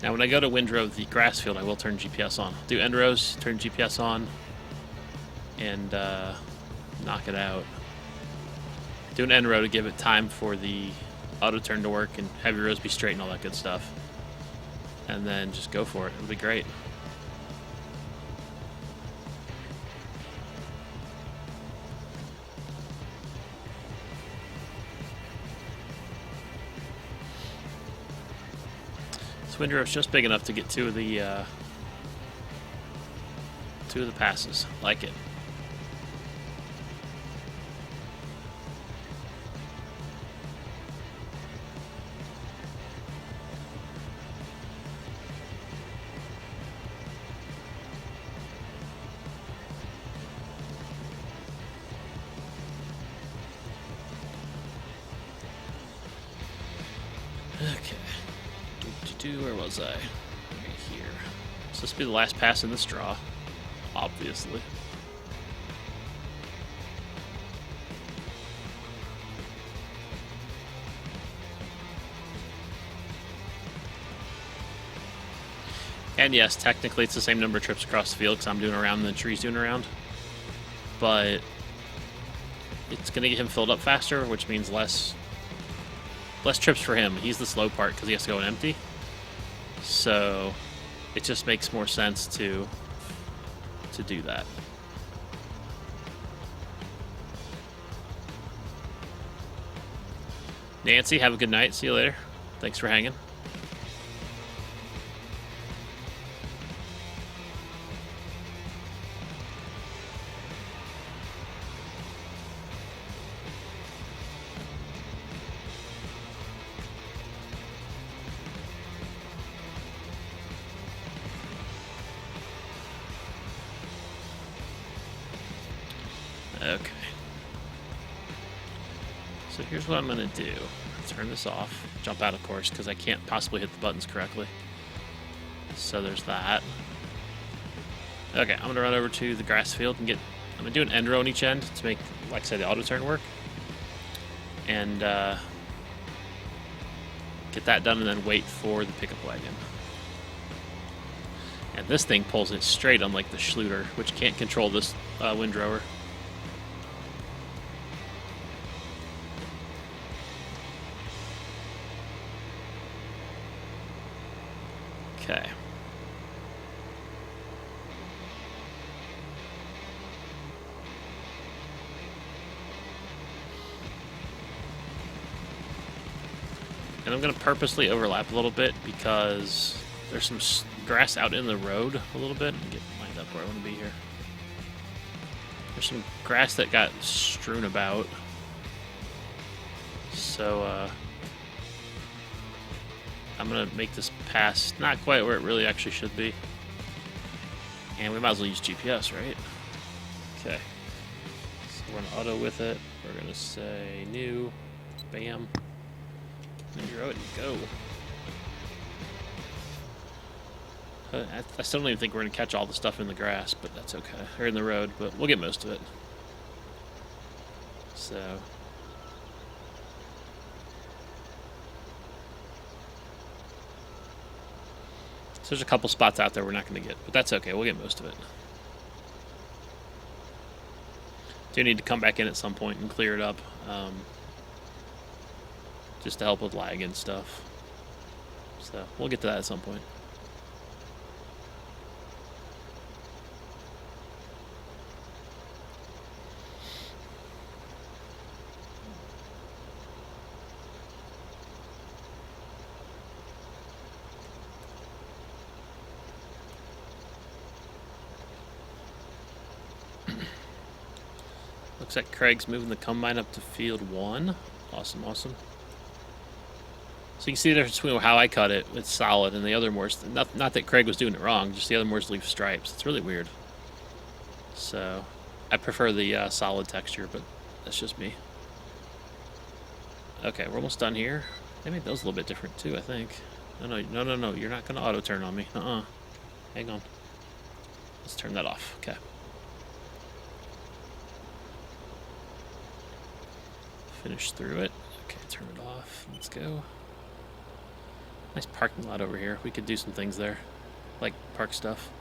Now, when I go to windrow the grass field, I will turn GPS on. Do end rows, turn GPS on, and knock it out. Do an end row to give it time for the auto turn to work and have your rows be straight and all that good stuff. And then just go for it. It'll be great. Windrow is just big enough to get two of the passes. Like it. Okay. Where was I? Right here. So this will be the last pass in this draw, obviously. And yes, technically it's the same number of trips across the field because I'm doing around and the tree's doing around. But it's going to get him filled up faster, which means less trips for him. He's the slow part because he has to go in empty. So it just makes more sense to do that. Nancy, have a good night. See you later. Thanks for hanging. Okay. So here's what I'm going to do. Turn this off. Jump out, of course, because I can't possibly hit the buttons correctly. So there's that. Okay, I'm going to run over to the grass field and I'm going to do an end row on each end to make, like I said, the auto turn work. And get that done and then wait for the pickup wagon. And this thing pulls it straight, unlike the Schluter, which can't control this windrower. Okay. And I'm going to purposely overlap a little bit because there's some grass out in the road a little bit. Get lined up where I want to be here. There's some grass that got strewn about. So, I'm going to make this pass not quite where it really actually should be. And we might as well use GPS, right? Okay. So we're going to auto with it. We're going to say new. Bam. And you're out and go. I still don't even think we're going to catch all the stuff in the grass, but that's okay. Or in the road, but we'll get most of it. So... there's a couple spots out there we're not going to get, but that's okay. We'll get most of it. Do need to come back in at some point and clear it up, just to help with lag and stuff. So we'll get to that at some point. Looks like Craig's moving the combine up to field 1. Awesome, awesome. So you can see the difference between how I cut it. It's solid, and the other Moors. Not that Craig was doing it wrong, just the other Moors leave stripes. It's really weird. So I prefer the solid texture, but that's just me. Okay, we're almost done here. They made those a little bit different too, I think. No, you're not going to auto turn on me. Hang on. Let's turn that off. Okay. Finish through it. Okay, turn it off. Let's go. Nice parking lot over here. We could do some things there, like park stuff.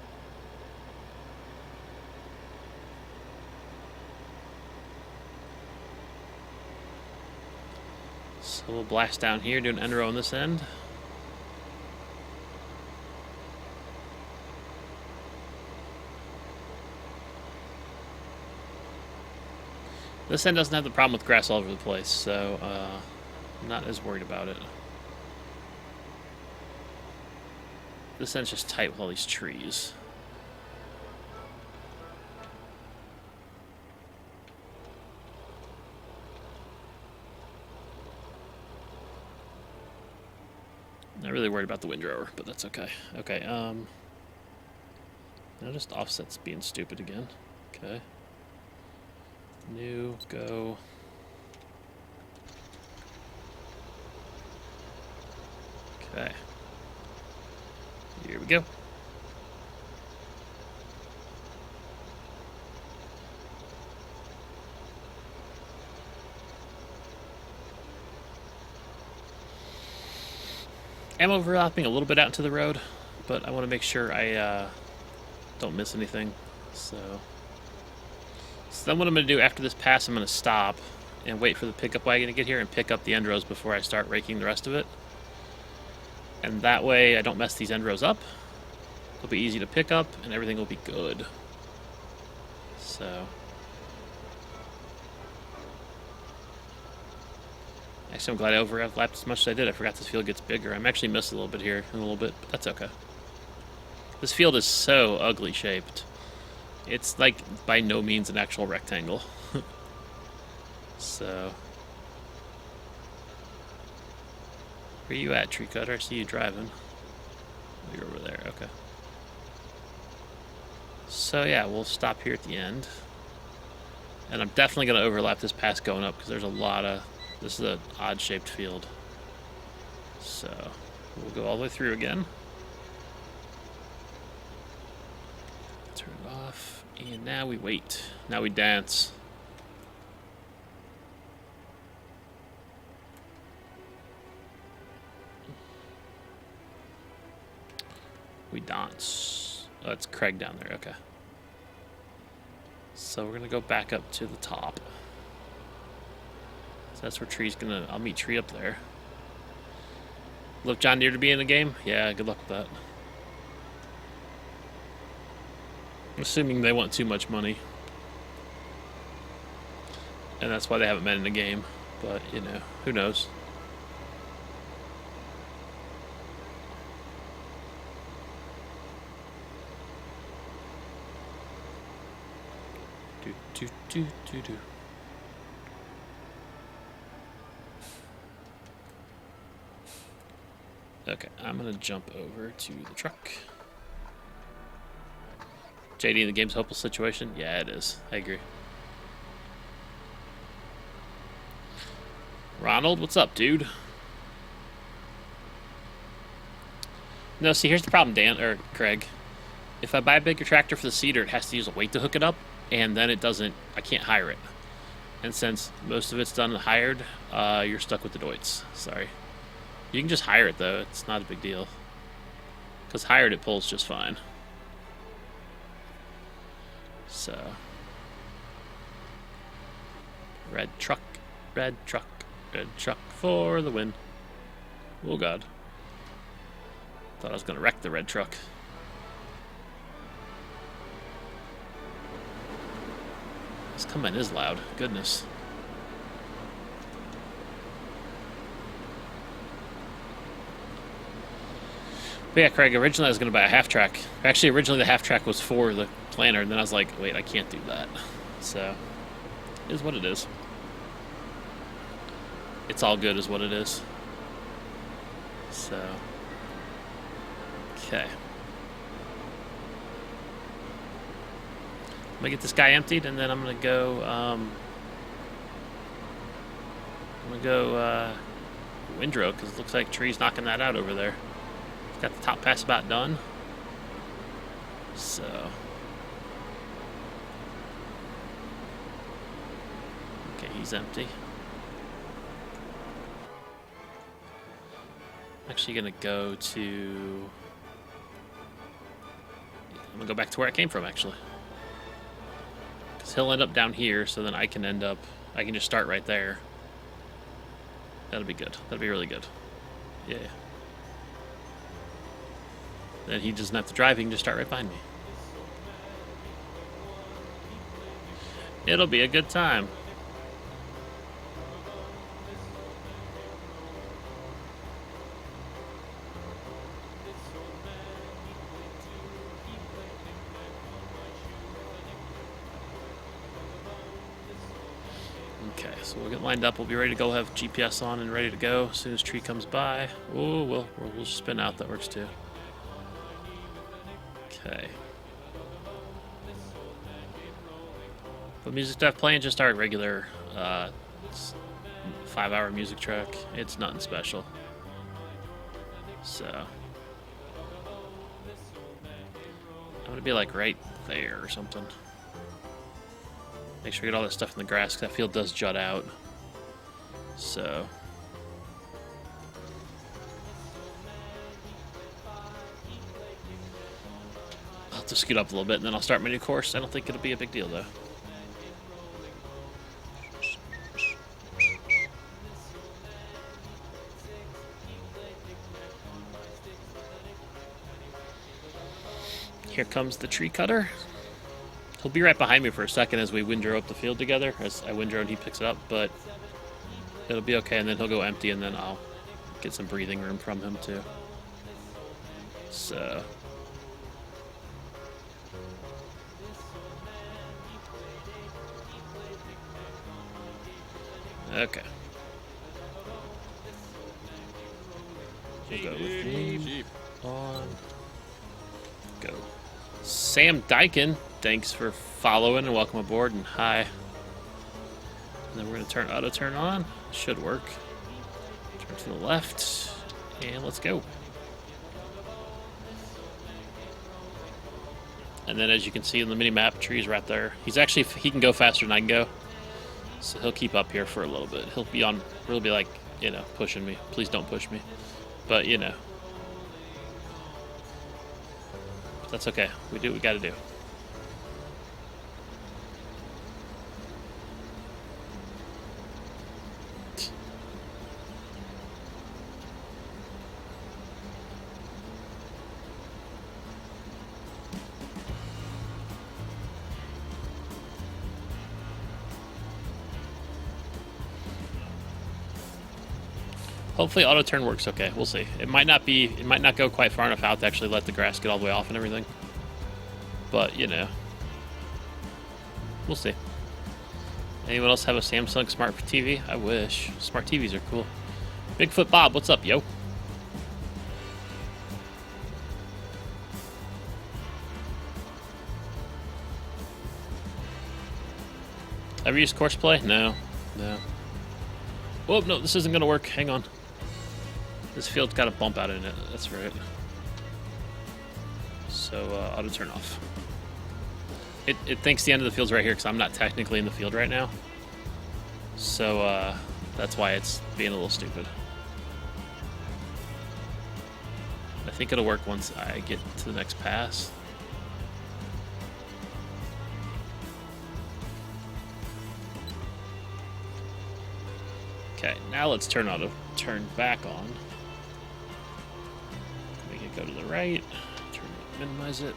So we'll blast down here, do an end row on this end. This end doesn't have the problem with grass all over the place, so I'm not as worried about it. This end's just tight with all these trees. Not really worried about the windrower, but that's okay. Okay, now just offset's being stupid again. Okay. New, go. Okay. Here we go. am overlapping a little bit out into the road, but I want to make sure I don't miss anything. So then what I'm going to do after this pass, I'm going to stop and wait for the pickup wagon to get here and pick up the end rows before I start raking the rest of it. And that way I don't mess these end rows up. It'll be easy to pick up and everything will be good. So actually, I'm glad I overlapped as much as I did. I forgot this field gets bigger. I'm actually missed a little bit here in a little bit, but that's okay. This field is so ugly shaped. It's like by no means an actual rectangle. So where you at, tree cutter? I see you driving. Oh, you're over there. Okay. So yeah, we'll stop here at the end. And I'm definitely going to overlap this pass going up because there's a lot of... This is an odd-shaped field. So we'll go all the way through again. Turn it off. And now we wait. Now we dance. We dance. Oh, it's Craig down there. Okay. So we're going to go back up to the top. So that's where Tree's going to... I'll meet Tree up there. Love John Deere to be in the game? Yeah, good luck with that. I'm assuming they want too much money. And that's why they haven't been in the game. But, you know, who knows? Do. Okay, I'm gonna jump over to the truck. JD in the game's hopeless situation? Yeah, it is. I agree. Ronald, what's up, dude? No, see, here's the problem, Dan, or Craig. If I buy a bigger tractor for the seeder, it has to use a weight to hook it up, and then it doesn't, I can't hire it. And since most of it's done and hired, you're stuck with the Deutz. Sorry. You can just hire it, though. It's not a big deal. Because hired, it pulls just fine. So. Red truck for the win. Oh, God. Thought I was going to wreck the red truck. This come-in is loud. Goodness. But yeah, Craig, originally I was going to buy a half-track. Actually, originally the half-track was for the planter, and then I was like, wait, I can't do that. So, it is what it is. It's all good is what it is. So, okay. I'm gonna get this guy emptied, and then I'm gonna go, windrow, because it looks like Tree's knocking that out over there. He's got the top pass about done. So. Okay, he's empty. I'm actually gonna go to... I'm gonna go back to where I came from, actually. Because he'll end up down here, so then I can end up... I can just start right there. That'll be good. That'll be really good. Yeah. Then he doesn't have to drive, he can just start right behind me. It'll be a good time. Okay, so we'll get lined up. We'll be ready to go. Have GPS on and ready to go as soon as Tree comes by. Oh, we'll spin out. That works too. Okay. What music do I have playing? Just our regular 5-hour music track. It's nothing special. So I'm gonna be like right there or something. Make sure you get all that stuff in the grass, because that field does jut out. So. to scoot up a little bit, and then I'll start my new course. I don't think it'll be a big deal, though. Here comes the tree cutter. He'll be right behind me for a second as we windrow up the field together, as I windrow and he picks it up, but it'll be okay, and then he'll go empty, and then I'll get some breathing room from him, too. So... okay. We'll go with lean on. Go. Sam Dyken, thanks for following and welcome aboard, and hi. And then we're going to turn auto turn on. Should work. Turn to the left, and let's go. And then as you can see in the mini map, tree's right there. He can go faster than I can go. So he'll keep up here for a little bit. He'll be like, you know, pushing me. Please don't push me. But, you know. That's okay. We do what we gotta do. Hopefully auto turn works okay. We'll see. It might not go quite far enough out to actually let the grass get all the way off and everything. But, you know. We'll see. Anyone else have a Samsung Smart TV? I wish. Smart TVs are cool. Bigfoot Bob, what's up, yo? Ever used Courseplay? No. No. Oh, no, this isn't going to work. Hang on. This field's got a bump out in it. That's right. So, auto turn off. It thinks the end of the field's right here because I'm not technically in the field right now. So, that's why it's being a little stupid. I think it'll work once I get to the next pass. Okay, now let's turn back on. Make it go to the right. Minimize it.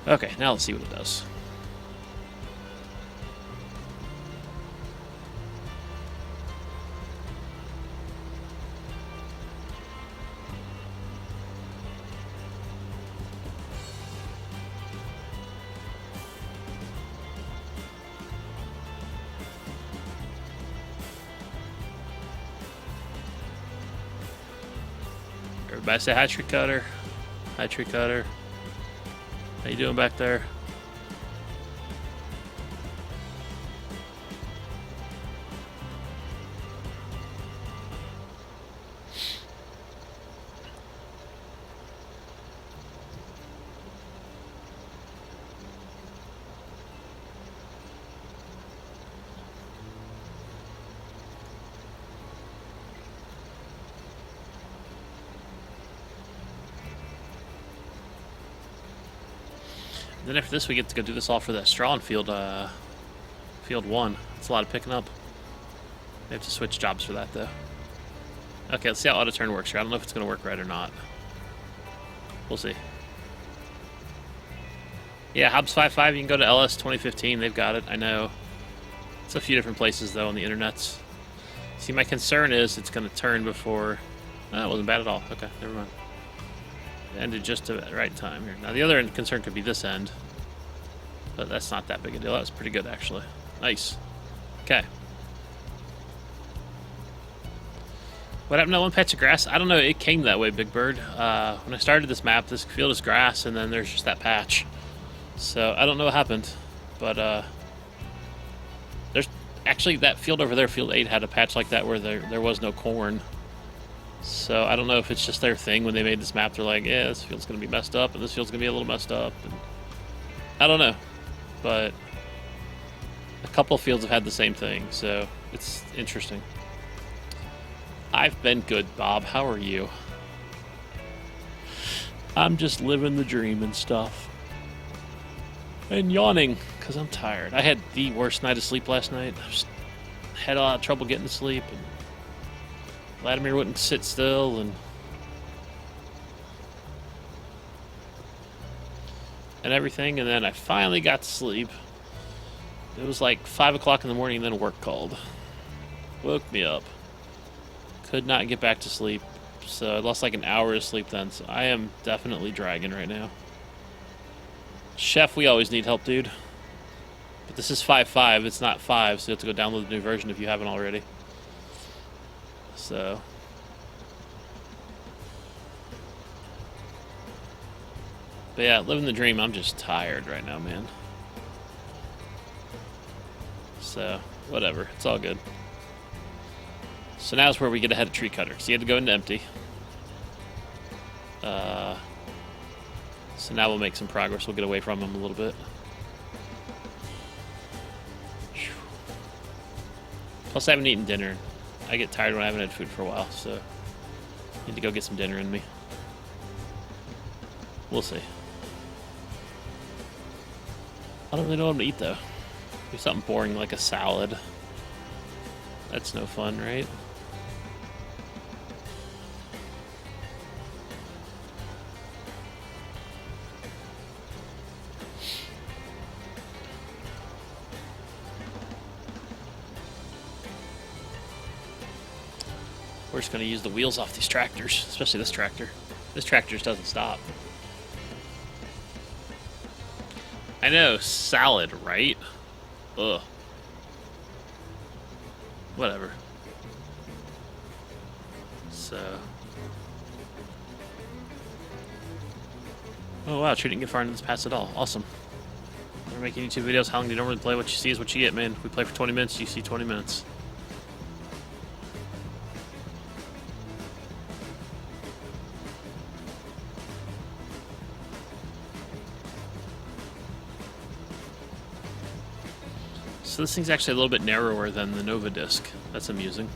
Okay, now let's see what it does. Everybody say hi, tree cutter. Hi, tree cutter. How you doing back there? Then after this, we get to go do this all for the Strawn field, field 1. It's a lot of picking up. We have to switch jobs for that, though. Okay, let's see how auto turn works here. I don't know if it's going to work right or not. We'll see. Yeah, Hobbs55, you can go to LS 2015. They've got it, I know. It's a few different places, though, on the internets. See, my concern is it's going to turn before... Oh, it wasn't bad at all. Okay, never mind. It ended just at the right time here. Now, the other concern could be this end. But that's not that big a deal. That was pretty good, actually. Nice. Okay. What happened to one patch of grass? I don't know. It came that way, Big Bird. When I started this map, this field is grass, and then there's just that patch. So, I don't know what happened. But, there's... Actually, that field over there, Field 8, had a patch like that where there was no corn. So, I don't know if it's just their thing when they made this map. They're like, yeah, this field's going to be messed up, and this field's going to be a little messed up. And I don't know. But a couple fields have had the same thing, so it's interesting. I've been good, Bob. How are you? I'm just living the dream and stuff. And yawning, because I'm tired. I had the worst night of sleep last night. I just had a lot of trouble getting to sleep, and Vladimir wouldn't sit still, and everything, and then I finally got to sleep. It was like 5 o'clock in the morning, and then work called. Woke me up. Could not get back to sleep, so I lost like an hour of sleep then, so I am definitely dragging right now. Chef, we always need help, dude. But this is 5.5, it's not 5, so you have to go download the new version if you haven't already. So... but yeah, living the dream, I'm just tired right now, man. So, whatever, it's all good. So now is where we get ahead of Tree Cutter, because he had to go into empty. So now we'll make some progress, we'll get away from him a little bit. Plus I haven't eaten dinner. I get tired when I haven't had food for a while, so... need to go get some dinner in me. We'll see. I don't really know what I'm gonna eat though. Do something boring like a salad. That's no fun, right? We're just gonna use the wheels off these tractors, especially this tractor. This tractor just doesn't stop. I know, salad, right? Ugh. Whatever. So... oh wow, Tree didn't get far into this pass at all. Awesome. We're making YouTube videos. How long do you normally play? What you see is what you get, man. We play for 20 minutes, you see 20 minutes. So this thing's actually a little bit narrower than the Nova disc. That's amusing.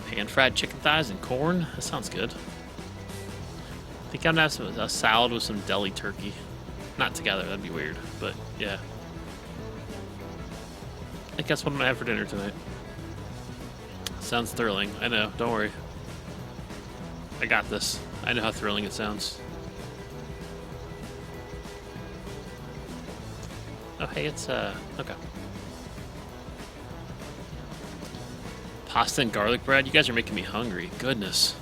Pan-fried chicken thighs and corn? That sounds good. I think I'm gonna have a salad with some deli turkey. Not together, that'd be weird, but yeah. I think that's what I'm gonna have for dinner tonight. Sounds thrilling. I know. Don't worry. I got this. I know how thrilling it sounds. Oh, hey, it's, okay. Pasta and garlic bread? You guys are making me hungry. Goodness.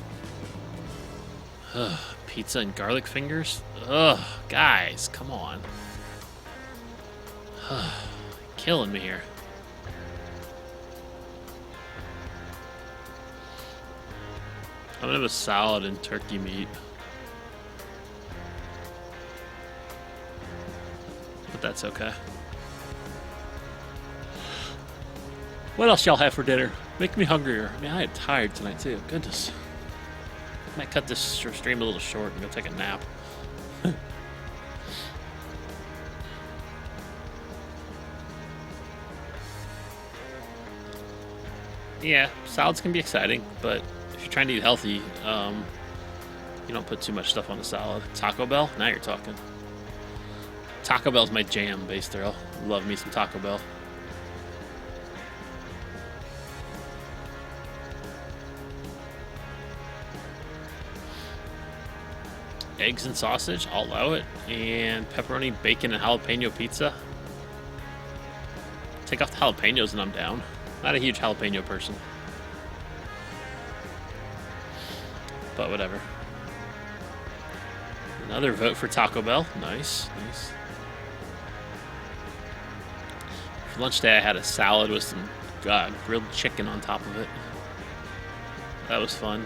Ugh. Pizza and garlic fingers? Ugh. Guys, come on. Killing me here. I'm gonna have a salad and turkey meat. But that's okay. What else y'all have for dinner? Make me hungrier. I mean, I am tired tonight too. Goodness. I might cut this stream a little short and go take a nap. Yeah, salads can be exciting, but if you're trying to eat healthy, you don't put too much stuff on the salad. Taco Bell? Now you're talking. Taco Bell's my jam, Base Thrill. Love me some Taco Bell. Eggs and sausage, I'll allow it. And pepperoni, bacon, and jalapeno pizza. Take off the jalapenos and I'm down. Not a huge jalapeno person. But whatever. Another vote for Taco Bell. Nice, nice. For lunch today, I had a salad with some grilled chicken on top of it. That was fun.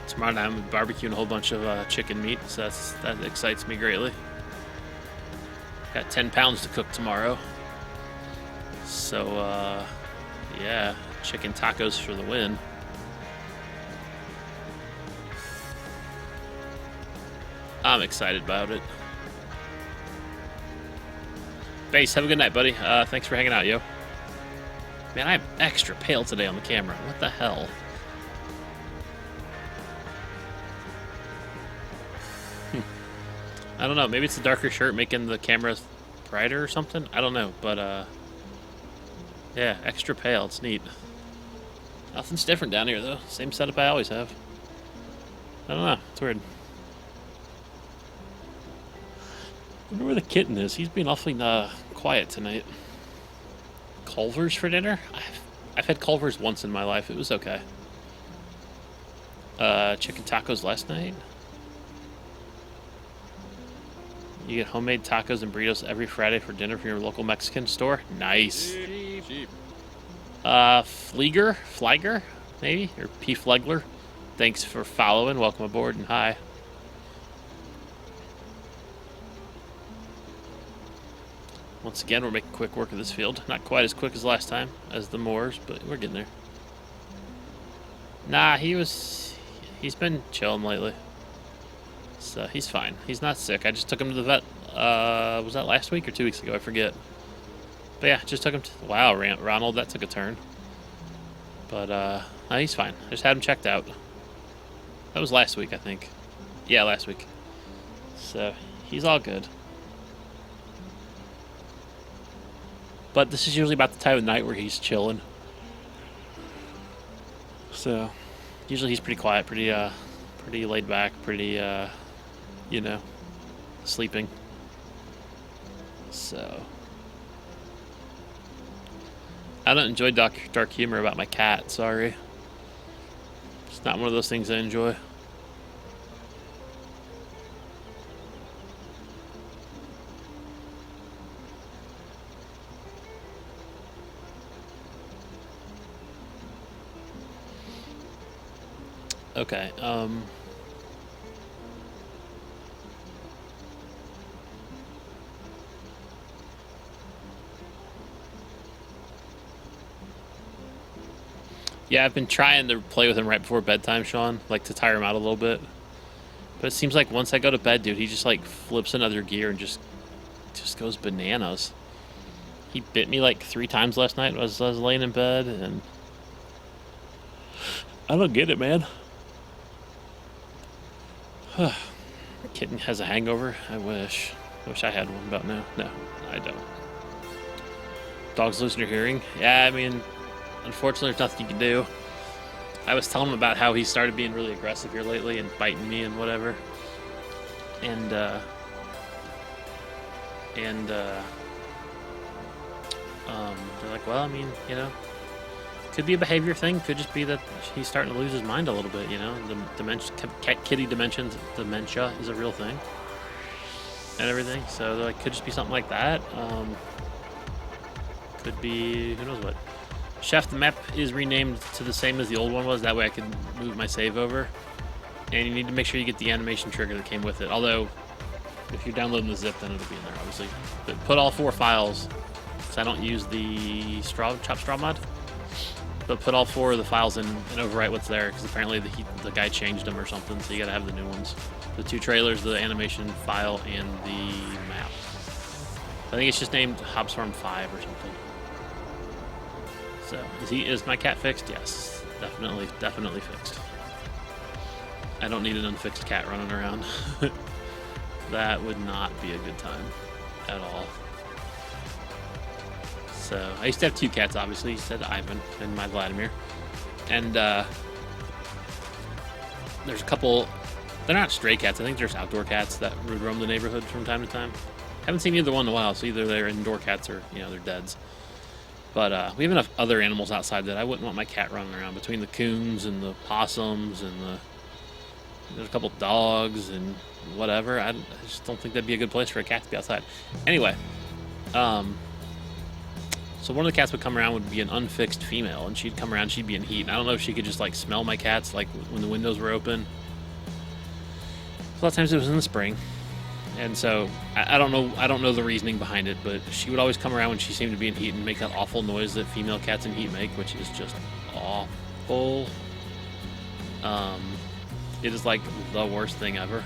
Tomorrow night, I'm barbecuing a whole bunch of chicken meat, so that excites me greatly. Got 10 pounds to cook tomorrow. So, yeah, chicken tacos for the win. I'm excited about it. Base, have a good night, buddy. Thanks for hanging out, yo. Man, I'm extra pale today on the camera. What the hell? I don't know. Maybe it's the darker shirt making the camera brighter or something. I don't know, but yeah, extra pale. It's neat. Nothing's different down here though. Same setup I always have. I don't know. It's weird. I wonder where the kitten is. He's been awfully quiet tonight. Culver's for dinner? I've had Culver's once in my life. It was okay. Chicken tacos last night. You get homemade tacos and burritos every Friday for dinner from your local Mexican store. Nice. Sheep. Flieger, maybe? Or P. Flegler. Thanks for following. Welcome aboard and hi. Once again, we're making quick work of this field. Not quite as quick as last time, as the Moors, but we're getting there. Nah, he's been chilling lately. So he's fine. He's not sick. I just took him to the vet. Was that last week or 2 weeks ago? I forget. But yeah, just took him to... Wow, Ronald, that took a turn. But no, he's fine. I just had him checked out. That was last week, I think. Yeah, last week. So he's all good. But this is usually about the time of night where he's chilling. So usually he's pretty quiet, pretty laid back, pretty you know, sleeping. So I don't enjoy dark humor about my cat, sorry. It's not one of those things I enjoy. Okay, yeah, I've been trying to play with him right before bedtime, Sean, like to tire him out a little bit. But it seems like once I go to bed, dude, he just like flips another gear and just goes bananas. He bit me like 3 times last night as I was laying in bed, and I don't get it, man. Kitten has a hangover. I wish I had one about now. No, I don't. Dog's losing your hearing. Yeah, I mean, unfortunately, there's nothing you can do. I was telling him about how he started being really aggressive here lately and biting me and whatever. And they're like, well, I mean, you know, could be a behavior thing. Could just be that he's starting to lose his mind a little bit, you know. The dementia, kitty dementia is a real thing. And everything. So, like, could just be something like that. Could be, who knows what. Chef, the map is renamed to the same as the old one was. That way I can move my save over. And you need to make sure you get the animation trigger that came with it. Although, if you're downloading the zip, then it'll be in there, obviously. But put all 4 files. So I don't use the chop straw mod. But put all 4 of the files in and overwrite what's there. Because apparently the guy changed them or something. So you gotta have the new ones. The 2 trailers, the animation file, and the map. I think it's just named Hobsfarm 5 or something. So, is my cat fixed? Yes, definitely fixed. I don't need an unfixed cat running around. That would not be a good time at all. So, I used to have 2 cats, obviously. You said Ivan and my Vladimir. And there's a couple, they're not stray cats. I think there's outdoor cats that would roam the neighborhood from time to time. Haven't seen either one in a while, so either they're indoor cats or, you know, they're deads. But we have enough other animals outside that I wouldn't want my cat running around between the coons and the possums and there's a couple dogs and whatever. I just don't think that'd be a good place for a cat to be outside. Anyway, so one of the cats would come around would be an unfixed female, and she'd come around, she'd be in heat. And I don't know if she could just like smell my cats like when the windows were open. A lot of times it was in the spring. And so I don't know the reasoning behind it, but she would always come around when she seemed to be in heat and make that awful noise that female cats in heat make, which is just awful. It is like the worst thing ever.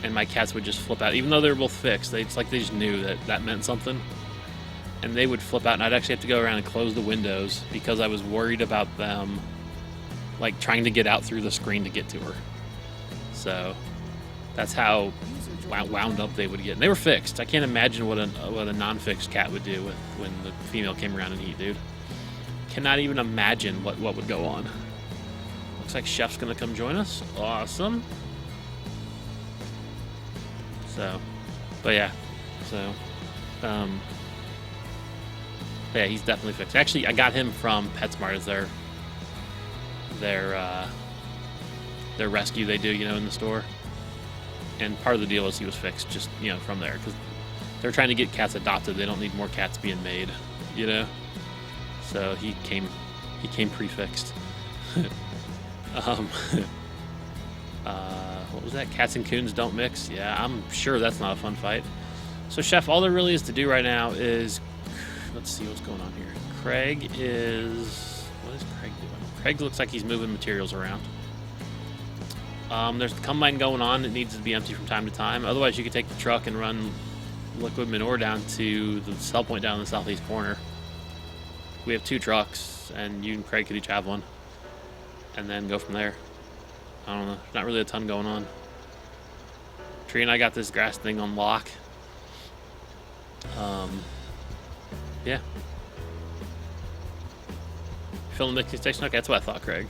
and my cats would just flip out, even though they were both fixed. It's like they just knew that that meant something, and they would flip out, and I'd actually have to go around and close the windows because I was worried about them, like trying to get out through the screen to get to her. So that's how wound up they would get. And they were fixed. I can't imagine what a non-fixed cat would do when the female came around and eat, dude. Cannot even imagine what would go on. Looks like Chef's gonna come join us. Awesome. So, but yeah, so, yeah, he's definitely fixed. Actually, I got him from PetSmart as their rescue they do, you know, in the store. And part of the deal is he was fixed just, you know, from there, because they're trying to get cats adopted. They don't need more cats being made, you know. So he came prefixed. What was that? Cats and coons don't mix. Yeah, I'm sure that's not a fun fight. So Chef, all there really is to do right now is, let's see what's going on here. What is Craig doing? Craig looks like he's moving materials around. There's the combine going on. It needs to be empty from time to time. Otherwise, you could take the truck and run liquid manure down to the sell point down in the southeast corner. We have 2 trucks, and you and Craig could each have one, and then go from there. I don't know. There's not really a ton going on. Tree and I got this grass thing on lock. Yeah. Filling the mixing station. Okay, that's what I thought, Craig.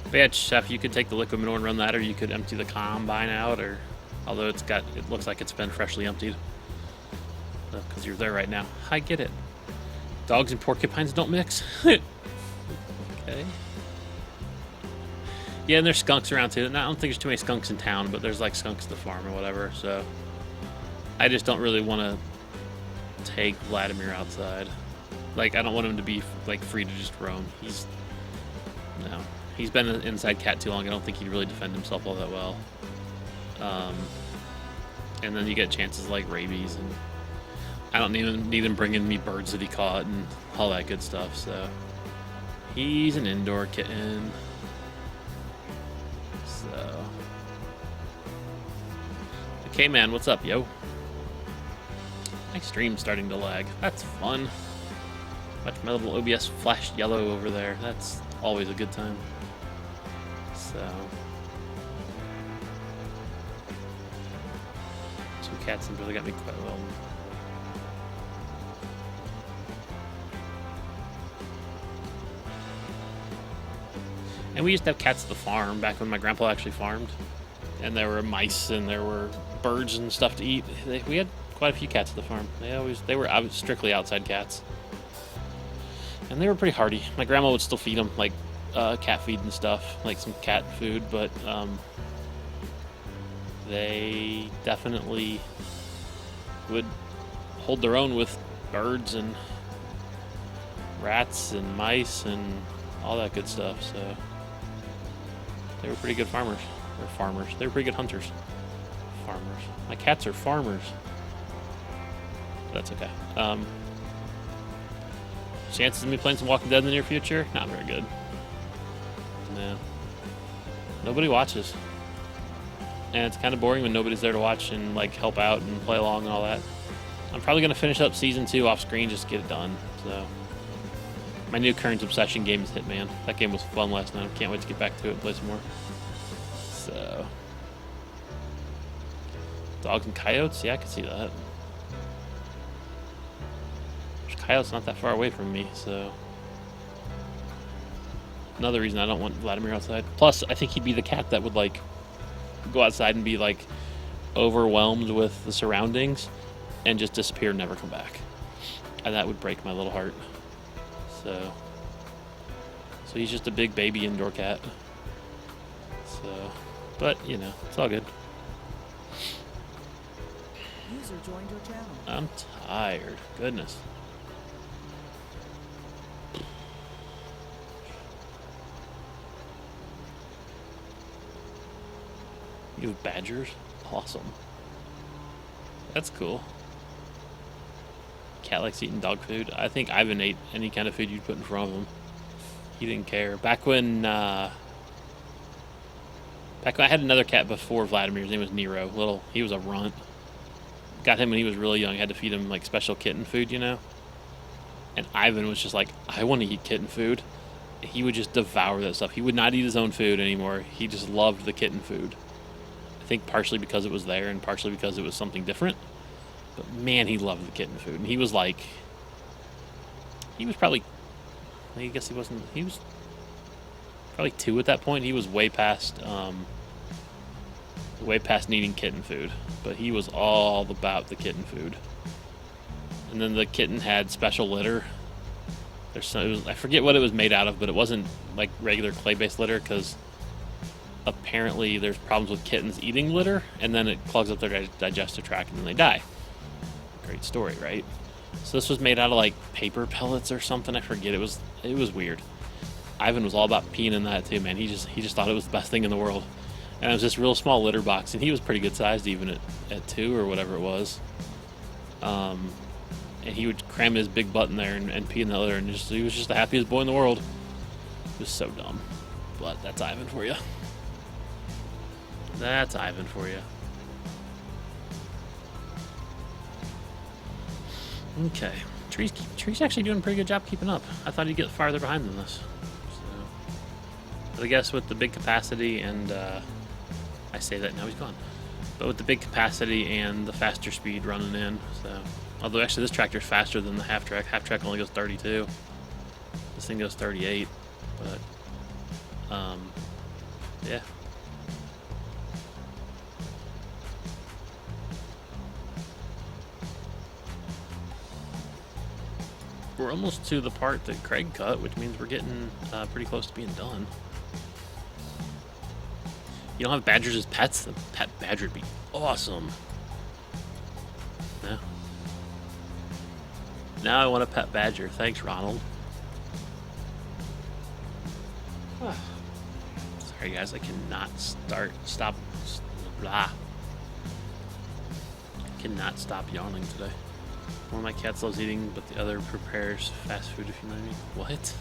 But yeah, Chef, you could take the liquid manure and run that, or you could empty the combine out, or although it looks like it's been freshly emptied. Because you're there right now. I get it. Dogs and porcupines don't mix. Okay. Yeah, and there's skunks around too. And I don't think there's too many skunks in town, but there's like skunks at the farm or whatever. So I just don't really want to take Vladimir outside. Like, I don't want him to be like free to just roam. He's been an inside cat too long. I don't think he'd really defend himself all that well. And then you get chances like rabies, and I don't even need him bringing me birds that he caught and all that good stuff. So he's an indoor kitten. So, okay, man, what's up, yo? My stream's starting to lag. That's fun. Watch my little OBS flash yellow over there. That's always a good time. So, 2 cats have really got me quite well. And we used to have cats at the farm back when my grandpa actually farmed. And there were mice and there were birds and stuff to eat. We had quite a few cats at the farm. They were strictly outside cats. And they were pretty hardy. My grandma would still feed them, like cat feed and stuff, like some cat food, but they definitely would hold their own with birds and rats and mice and all that good stuff. So they were pretty good farmers. Or farmers. They were pretty good hunters. Farmers. My cats are farmers. But that's okay. Chances of me playing some Walking Dead in the near future? Not very good. No. Nobody watches. And it's kind of boring when nobody's there to watch and like help out and play along and all that. I'm probably going to finish up Season 2 off screen, just get it done. So my new current obsession game is Hitman. That game was fun last night. Can't wait to get back to it and play some more. So, dogs and coyotes? Yeah, I can see that. Coyote's not that far away from me, so another reason I don't want Vladimir outside. Plus, I think he'd be the cat that would like go outside and be like overwhelmed with the surroundings and just disappear and never come back. And that would break my little heart. So he's just a big baby indoor cat. So, but you know, it's all good. User joined your channel. I'm tired. Goodness. You have badgers? Awesome. That's cool. Cat likes eating dog food. I think Ivan ate any kind of food you'd put in front of him. He didn't care. Back when Back when I had another cat before Vladimir. His name was Nero. He was a runt. Got him when he was really young. I had to feed him like special kitten food, you know. And Ivan was just like, I want to eat kitten food. He would just devour that stuff. He would not eat his own food anymore. He just loved the kitten food. I think partially because it was there and partially because it was something different. But man, he loved the kitten food. And he was probably, I guess he was probably 2 at that point. He was way past needing kitten food. But he was all about the kitten food. And then the kitten had special litter. I forget what it was made out of, but it wasn't like regular clay-based litter because apparently there's problems with kittens eating litter, and then it clogs up their digestive tract, and then they die. Great story, right? So this was made out of like paper pellets or something. I forget. It was weird. Ivan was all about peeing in that too, man. He just thought it was the best thing in the world. And it was this real small litter box, and he was pretty good sized even at 2 or whatever it was. And he would cram his big butt in there and pee in that litter, and he was just the happiest boy in the world. It was so dumb. But that's Ivan for you. That's Ivan for you. Okay. Tree's actually doing a pretty good job keeping up. I thought he'd get farther behind than this. But I guess with the big capacity and, I say that now he's gone. But with the big capacity and the faster speed running in, so... Although actually this tractor's faster than the half-track. Half-track only goes 32. This thing goes 38. But, yeah. We're almost to the part that Craig cut, which means we're getting pretty close to being done. You don't have badgers as pets? The pet badger would be awesome. No. Now I want a pet badger. Thanks, Ronald. Sorry, guys. I cannot cannot stop yawning today. One of my cats loves eating, but the other prepares fast food, if you know what I mean. What?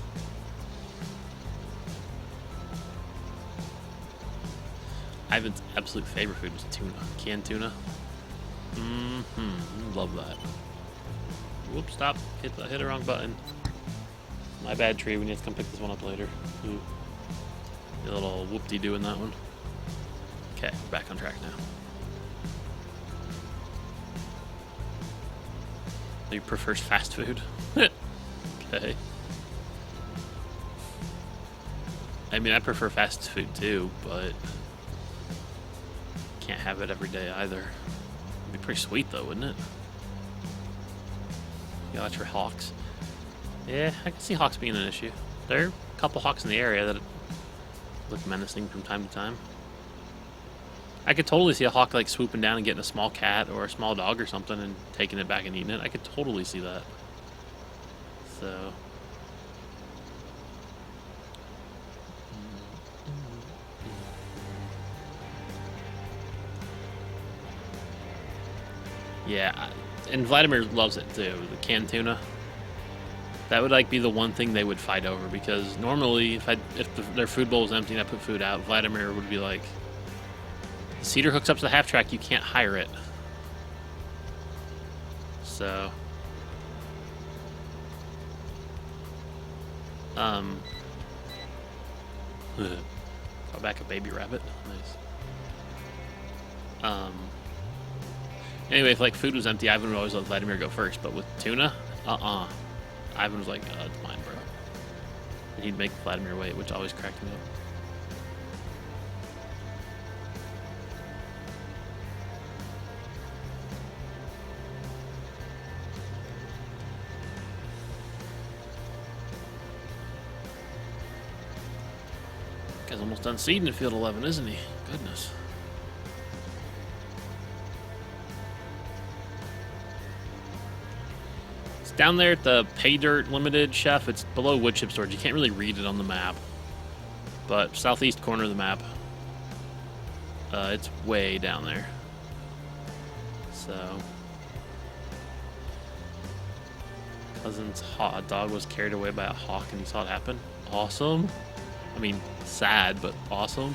Ivan's absolute favorite food was tuna. Canned tuna. Love that. Whoops, stop. Hit the wrong button. My bad, Tree. We need to come pick this one up later. Ooh. A little whoop-de-doo in that one. Okay, we're back on track now. You prefers fast food? Okay. I mean, I prefer fast food too, but can't have it every day either. It'd be pretty sweet though, wouldn't it? You watch for hawks. Yeah, I can see hawks being an issue. There are a couple hawks in the area that look menacing from time to time. I could totally see a hawk like swooping down and getting a small cat or a small dog or something and taking it back and eating it. I could totally see that. So... yeah, and Vladimir loves it too, the canned tuna. That would like be the one thing they would fight over, because normally if their food bowl was empty and I put food out, Vladimir would be like, the Cedar hooks up to the half track, you can't hire it. So brought back a baby rabbit. Nice. Anyway, if like food was empty, Ivan would always let Vladimir go first, but with tuna, Ivan was like, it's mine, bro. And he'd make Vladimir wait, which always cracked me up. Guy's almost done seeding at field 11, isn't he? Goodness. Down there at the Pay Dirt Limited, Chef, it's below wood chip storage. You can't really read it on the map, but southeast corner of the map, it's way down there. So, cousin's dog was carried away by a hawk and he saw it happen. Awesome. I mean, sad, but awesome.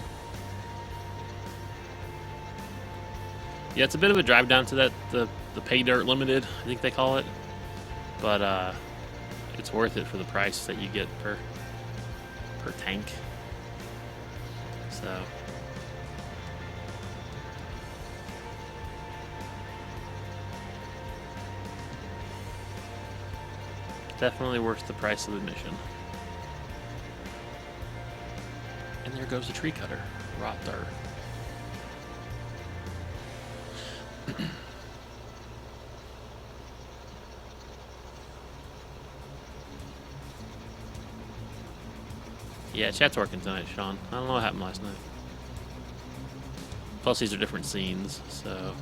Yeah, it's a bit of a drive down to that the Pay Dirt Limited, I think they call it, but it's worth it for the price that you get per tank. So. Definitely worth the price of admission. And there goes the tree cutter. Rotter. Yeah, chat's working tonight, Sean. I don't know what happened last night. Plus, these are different scenes, so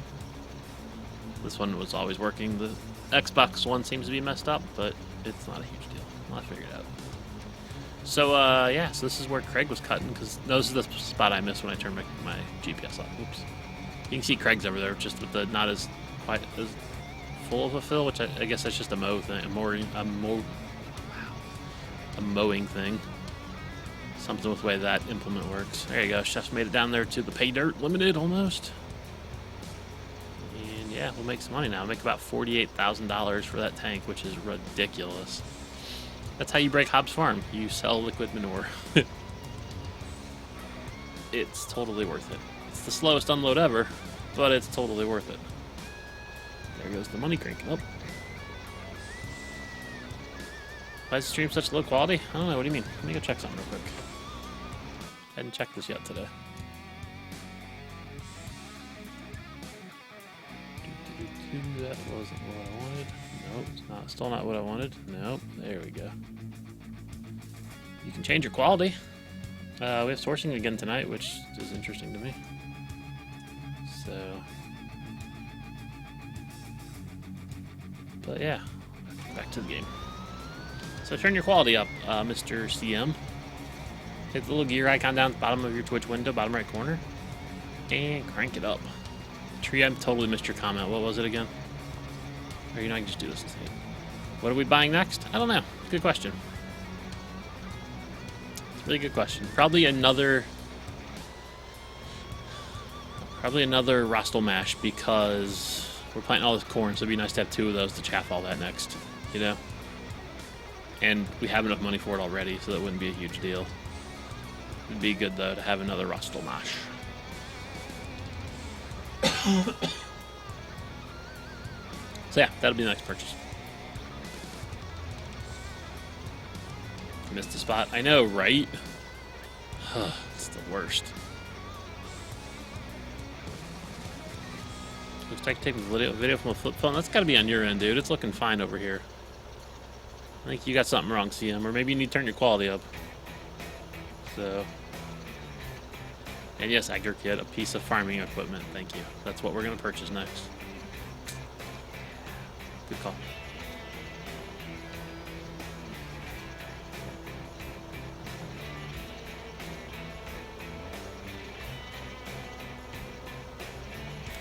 this one was always working. The Xbox One seems to be messed up, but it's not a huge deal. I'll figure it out. So, yeah, so this is where Craig was cutting, because this is the spot I missed when I turned my GPS off. Oops. You can see Craig's over there, just with the not as quite as full of a fill, which I guess that's just a mow thing, a mowing thing. Something with the way that implement works. There you go. Chef's made it down there to the Pay Dirt Limited almost. And yeah, we'll make some money now. We'll make about $48,000 for that tank, which is ridiculous. That's how you break Hobbs Farm. You sell liquid manure. It's totally worth it. It's the slowest unload ever, but it's totally worth it. There goes the money crank up. Why is the stream such low quality? I don't know. What do you mean? Let me go check something real quick. I hadn't checked this yet today. That wasn't what I wanted. Nope, it's not. Still not what I wanted. Nope. There we go. You can change your quality. We have sourcing again tonight, which is interesting to me. So, but yeah, back to the game. So turn your quality up, Mr. CM. Hit the little gear icon down at the bottom of your Twitch window, bottom right corner, and crank it up. Tree, I totally missed your comment. What was it again? Or you know, I can just do this. What are we buying next? I don't know. Good question. It's a really good question. Probably another Rostel mash, because we're planting all this corn, so it'd be nice to have two of those to chaff all that next, you know? And we have enough money for it already, so that wouldn't be a huge deal. It'd be good, though, to have another Rostel mash. So yeah, that'll be the next purchase. Missed a spot. I know, right? It's the worst. Looks like taking video from a flip phone. That's got to be on your end, dude. It's looking fine over here. I think you got something wrong, CM, or maybe you need to turn your quality up. So, and yes, AgriKit, a piece of farming equipment. Thank you. That's what we're going to purchase next. Good call.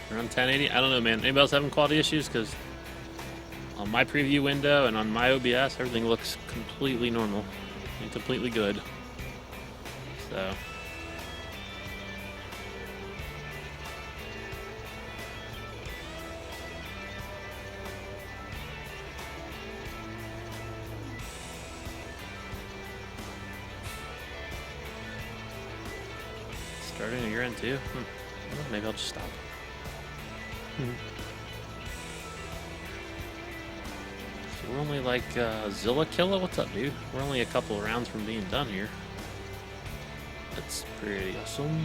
Around 1080? I don't know, man. Anybody else having quality issues? Because on my preview window and on my OBS, everything looks completely normal and completely good. So, starting at your end too? Well, maybe I'll just stop. So we're only like Zilla Killa. What's up, dude? We're only a couple of rounds from being done here. That's pretty awesome.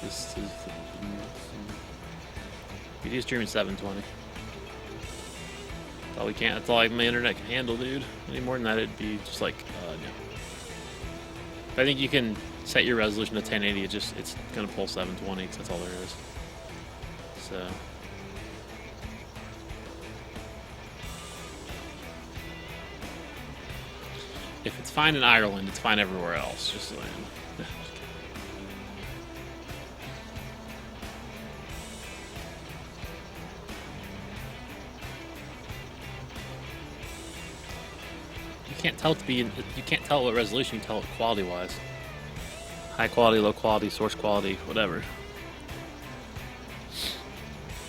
This is video streaming 720. That's all we can. That's all my internet can handle, dude. Any more than that, it'd be just like no. But I think you can set your resolution to 1080. It's gonna pull 720 because that's all there is. So. If it's fine in Ireland, it's fine everywhere else. Just saying. You can't tell you can't tell what resolution, you can tell it quality wise. High quality, low quality, source quality, whatever.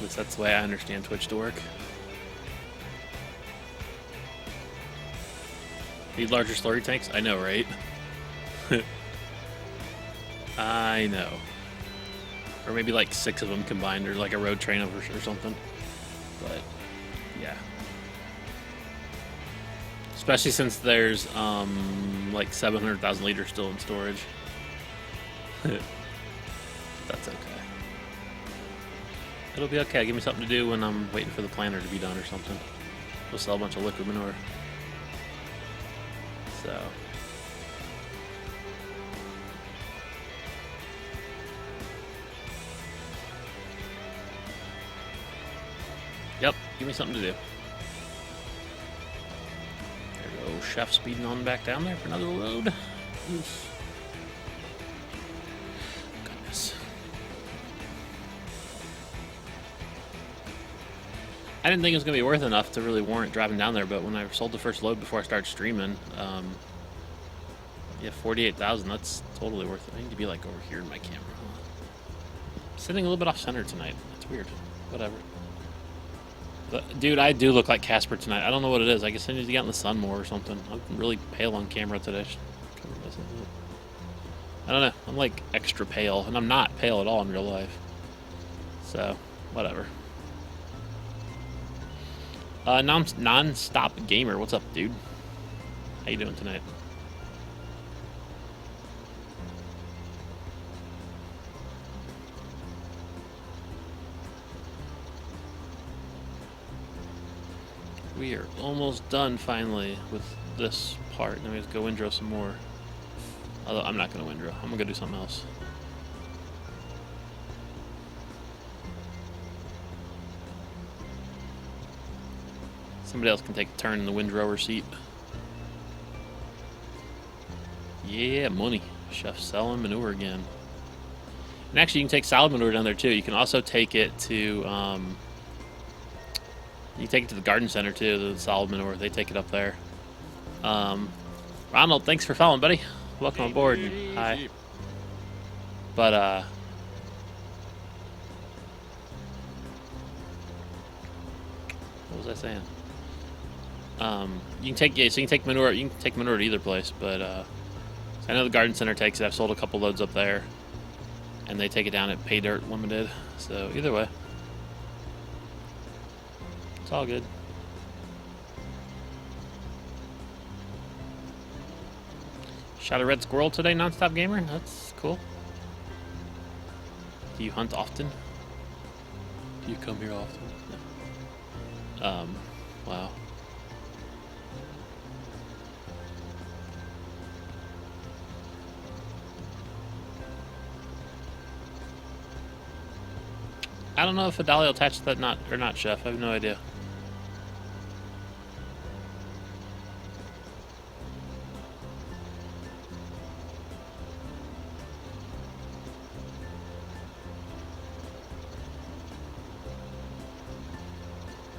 least that's the way I understand Twitch to work. Need larger slurry tanks? I know, right? I know. Or maybe like 6 of them combined, or like a road train or something. But, yeah. Especially since there's, like 700,000 liters still in storage. That's okay. It'll be okay. Give me something to do when I'm waiting for the planter to be done or something. We'll sell a bunch of liquid manure. So. Yep, give me something to do. There we go, Chef speeding on back down there for another load. Oof. Goodness. I didn't think it was going to be worth enough to really warrant driving down there, but when I sold the first load before I started streaming, yeah, 48,000, that's totally worth it. I need to be like over here in my camera. I'm sitting a little bit off center tonight. That's weird. Whatever. But, dude, I do look like Casper tonight. I don't know what it is. I guess I need to get out in the sun more or something. I'm really pale on camera today. I don't know. I'm like extra pale, and I'm not pale at all in real life. So, whatever. Non-stop gamer, what's up, dude? How you doing tonight? We are almost done finally with this part. Then we have to go windrow some more. Although I'm not going to windrow. I'm going to go do something else. Somebody else can take a turn in the windrower seat. Yeah, money. Chef selling manure again. And actually, you can take solid manure down there too. You can also take it to, you can take it to the garden center too, the solid manure. They take it up there. Ronald, thanks for following, buddy. Welcome aboard. Hi. But, what was I saying? You can take, yeah, so you can take manure. You can take manure to either place, but I know the garden center takes it. I've sold a couple loads up there, and they take it down at Pay Dirt Limited. So either way, it's all good. Shot a red squirrel today, Nonstop Gamer. That's cool. Do you hunt often? Do you come here often? No. Wow. I don't know if Adalia attached that or not, Chef. I have no idea.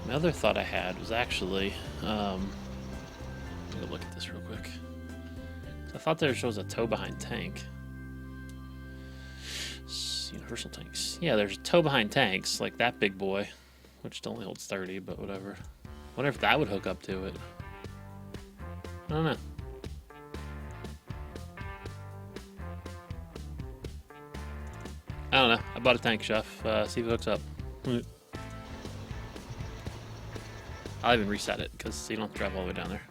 My other thought I had was actually, let me go look at this real quick. I thought there was a tow behind tank. Universal tanks. Yeah, there's a tow behind tanks, like that big boy, which only holds 30, but whatever. Wonder if that would hook up to it. I don't know. I don't know. I bought a tank, Chef. See if it hooks up. I'll even reset it, because you don't have to drive all the way down there.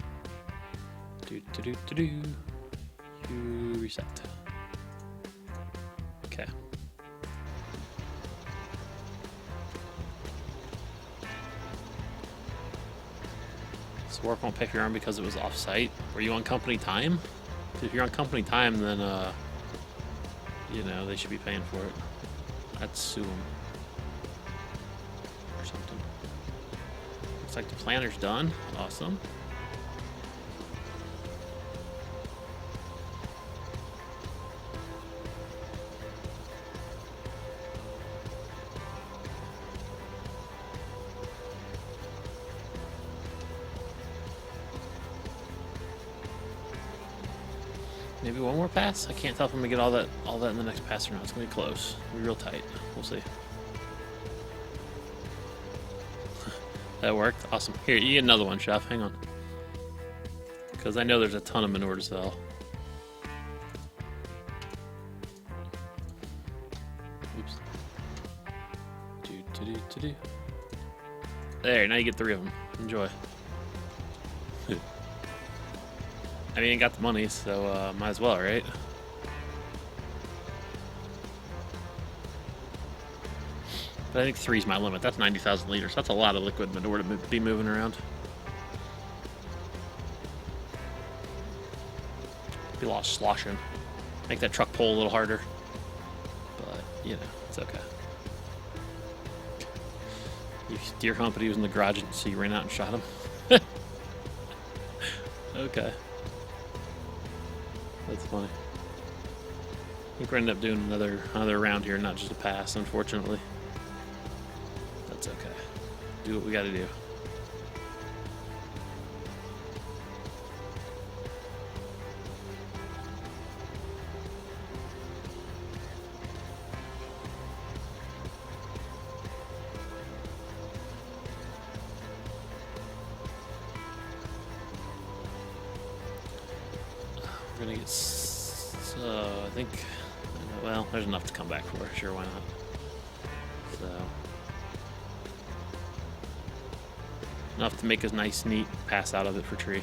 You reset. Okay. So work won't pay for your arm because it was off-site. Were you on company time? If you're on company time, then, you know, they should be paying for it. I'd sue them. Or something. Looks like the planter's done. Awesome. Maybe one more pass? I can't tell if I'm gonna get all that in the next pass or not. It's gonna be close. It'll be real tight. We'll see. That worked. Awesome. Here, you get another one, Chef. Hang on. Because I know there's a ton of manure to sell. Oops. Do. There, now you get 3 of them. Enjoy. I mean, you got the money, so might as well, right? But I think 3's my limit. That's 90,000 liters. That's a lot of liquid manure to be moving around. Be a lot of sloshing. Make that truck pull a little harder. But, you know, it's okay. You deer humped, he was in the garage, and so you ran out and shot him. Okay. That's funny. I think we're gonna end up doing another round here, not just a pass, unfortunately. That's okay. Do what we gotta do. We're gonna get, so I think, well, there's enough to come back for. Sure, why not? So, enough to make a nice, neat pass out of it for tree.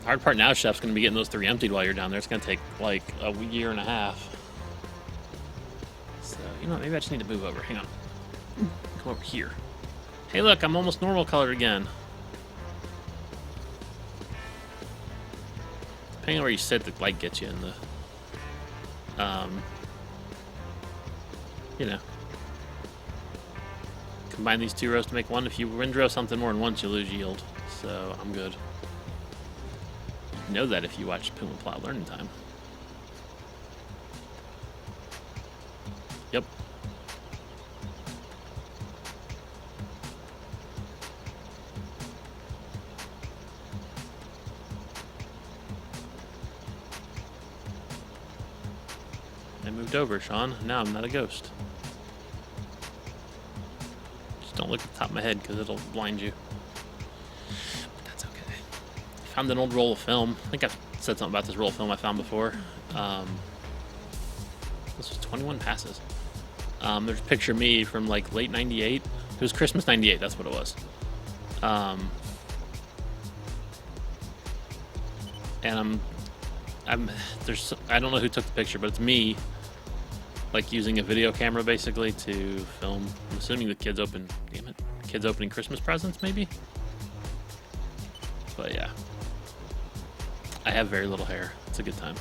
The hard part now, Chef's gonna be getting those 3 emptied while you're down there. It's gonna take like a year and a half. So, you know what, maybe I just need to move over. Hang on. Come over here. Hey, look, I'm almost normal colored again. Depending on where you sit, the light gets you in the, you know. Combine these 2 rows to make 1. If you windrow something more than once, you lose yield. So, I'm good. You know that if you watch Puma Plow Learning Time. Yep. I moved over, Sean. Now I'm not a ghost. Just don't look at the top of my head because it'll blind you. But that's okay. I found an old roll of film. I think I've said something about this roll of film I found before. This was 21 passes. There's a picture of me from like late 98. It was Christmas 98, that's what it was. And I don't know who took the picture, but it's me, like using a video camera basically to film. I'm assuming the kids opening Christmas presents maybe. But yeah, I have very little hair. It's a good time.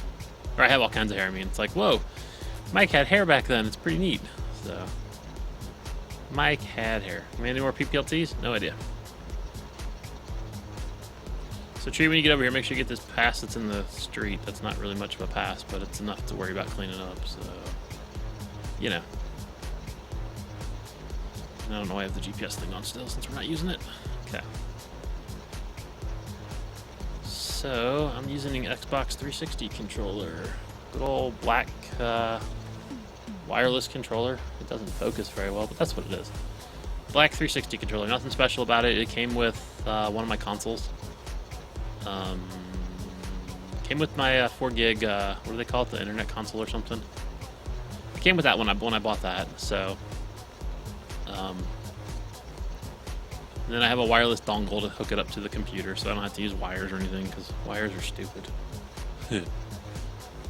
Or I have all kinds of hair. I mean, it's like, whoa, Mike had hair back then. It's pretty neat. So Mike had hair. Any more PPLTs? No idea. So Tree, when you get over here, make sure you get this pass that's in the street. That's not really much of a pass, but it's enough to worry about cleaning up, so, you know. I don't know why I have the GPS thing on still since we're not using it. Okay. So, I'm using an Xbox 360 controller. Good old black wireless controller. It doesn't focus very well, but that's what it is. Black 360 controller. Nothing special about it. It came with one of my consoles. Came with my 4 gig, what do they call it, the internet console or something? It came with that when I bought that, so, and then I have a wireless dongle to hook it up to the computer, so I don't have to use wires or anything, because wires are stupid.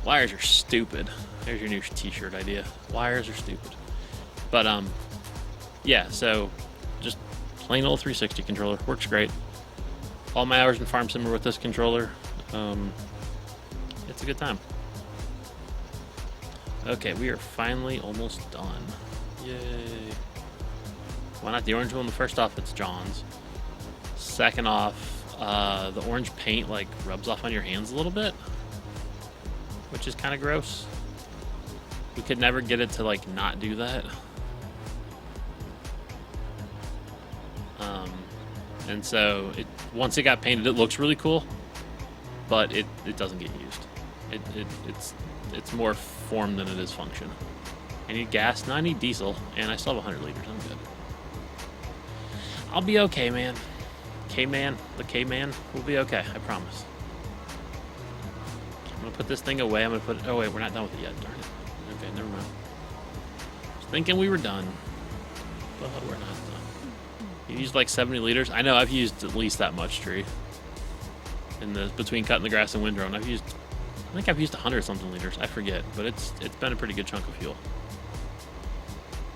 Wires are stupid. There's your new t-shirt idea. Wires are stupid. But, yeah, so, just plain old 360 controller, works great. All my hours in Farm Sim are with this controller. It's a good time. Okay, we are finally almost done. Yay. Why not the orange one? First off, it's John's. Second off, the orange paint like rubs off on your hands a little bit, which is kind of gross. We could never get it to like not do that. And so once it got painted, it looks really cool, but it doesn't get used. it's more form than it is function. I need gas, no, I need diesel, and I still have 100 liters. I'm good. I'll be okay, man. K-Man, the K-Man will be okay, I promise. I'm gonna put this thing away. I'm gonna put it, oh wait, we're not done with it yet, darn it. Okay, never mind. I was thinking we were done, but we're not done. You used like 70 liters? I know, I've used at least that much, Tree. In the, between cutting the grass and windrow, I think I've used 100 something liters, I forget, but it's been a pretty good chunk of fuel.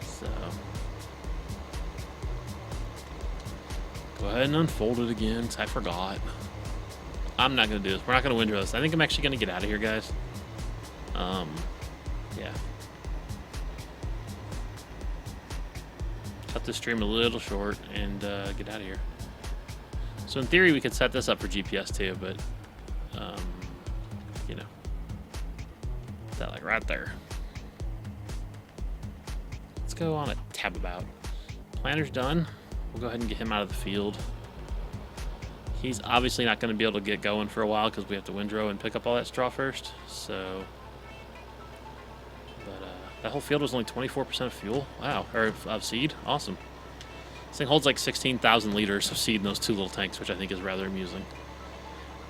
So, go ahead and unfold it again, because I forgot. I'm not going to do this. We're not going to windrow this. I think I'm actually going to get out of here, guys. Yeah. Cut this stream a little short and get out of here. So in theory, we could set this up for GPS too, but, you know, that like right there. Let's go on a tab about. Planner's done. We'll go ahead and get him out of the field. He's obviously not going to be able to get going for a while because we have to windrow and pick up all that straw first. So, but that whole field was only 24% of fuel. Wow, or of seed. Awesome. This thing holds like 16,000 liters of seed in those two little tanks, which I think is rather amusing.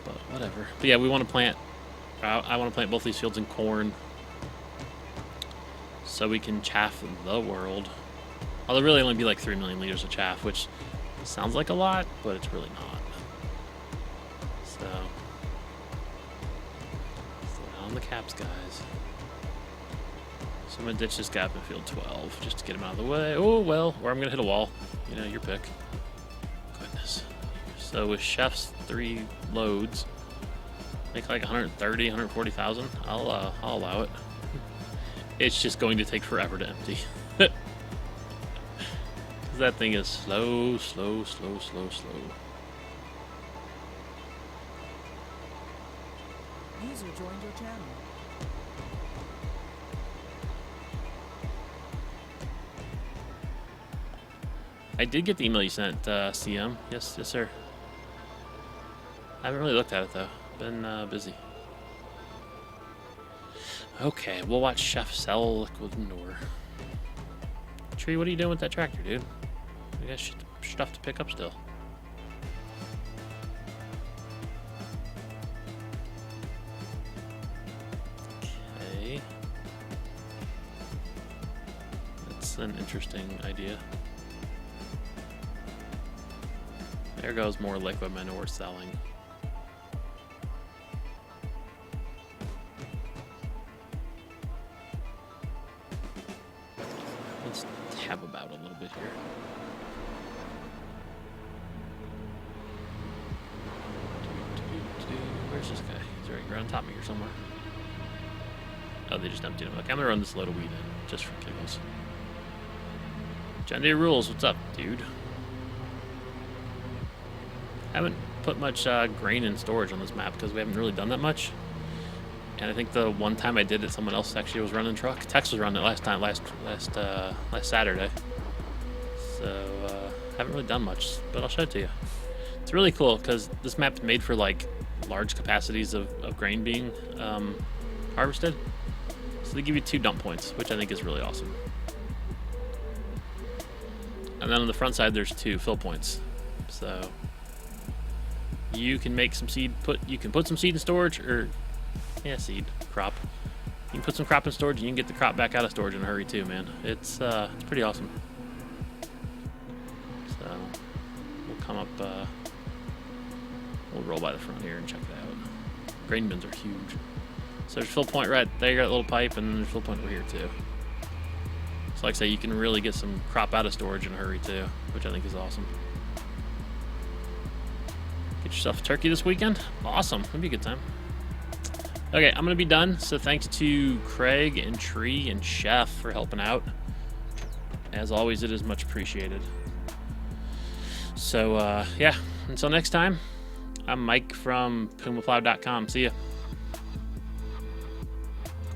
But whatever. But yeah, we want to plant. I want to plant both these fields in corn, so we can chaff the world. Although really only be like 3 million liters of chaff, which sounds like a lot, but it's really not. So, slow down the caps, guys. So I'm gonna ditch this gap in field 12 just to get him out of the way. Oh well, or I'm gonna hit a wall. You know, your pick. Goodness. So with Chef's 3 loads, make like 130, 140,000. I'll allow it. It's just going to take forever to empty. That thing is slow, slow, slow, slow, slow. User joined your channel. I did get the email you sent, CM. Yes, yes, sir. I haven't really looked at it though. Been busy. Okay, we'll watch Chef sell liquid manure. Tree, what are you doing with that tractor, dude? We got stuff to pick up still. Okay. That's an interesting idea. There goes more liquid manure selling. Let's tab about a little bit here. Where's this guy? He's right around top of me here somewhere. Oh, they just emptied him. Okay, I'm gonna run this load of wheat in, just for giggles. John Deere Rules, what's up, dude? I haven't put much grain in storage on this map because we haven't really done that much. And I think the one time I did it, someone else actually was running truck. Tex was running it last Saturday. So haven't really done much, but I'll show it to you. It's really cool because this map's made for like large capacities of grain being harvested. So they give you 2 dump points, which I think is really awesome. And then on the front side, there's 2 fill points. So you can make some seed. You can put some seed in storage, or seed crop. You can put some crop in storage, and you can get the crop back out of storage in a hurry too, man. It's pretty awesome. So we'll come up. We'll roll by the front here and check it out. Grain bins are huge. So there's fill point right there. You got a little pipe, and then there's fill point over here too. So like I say, you can really get some crop out of storage in a hurry too, which I think is awesome. Get yourself a turkey this weekend? Awesome. That'd be a good time. Okay, I'm going to be done. So thanks to Craig and Tree and Chef for helping out. As always, it is much appreciated. So, yeah, until next time, I'm Mike from PumaPlow.com. See ya.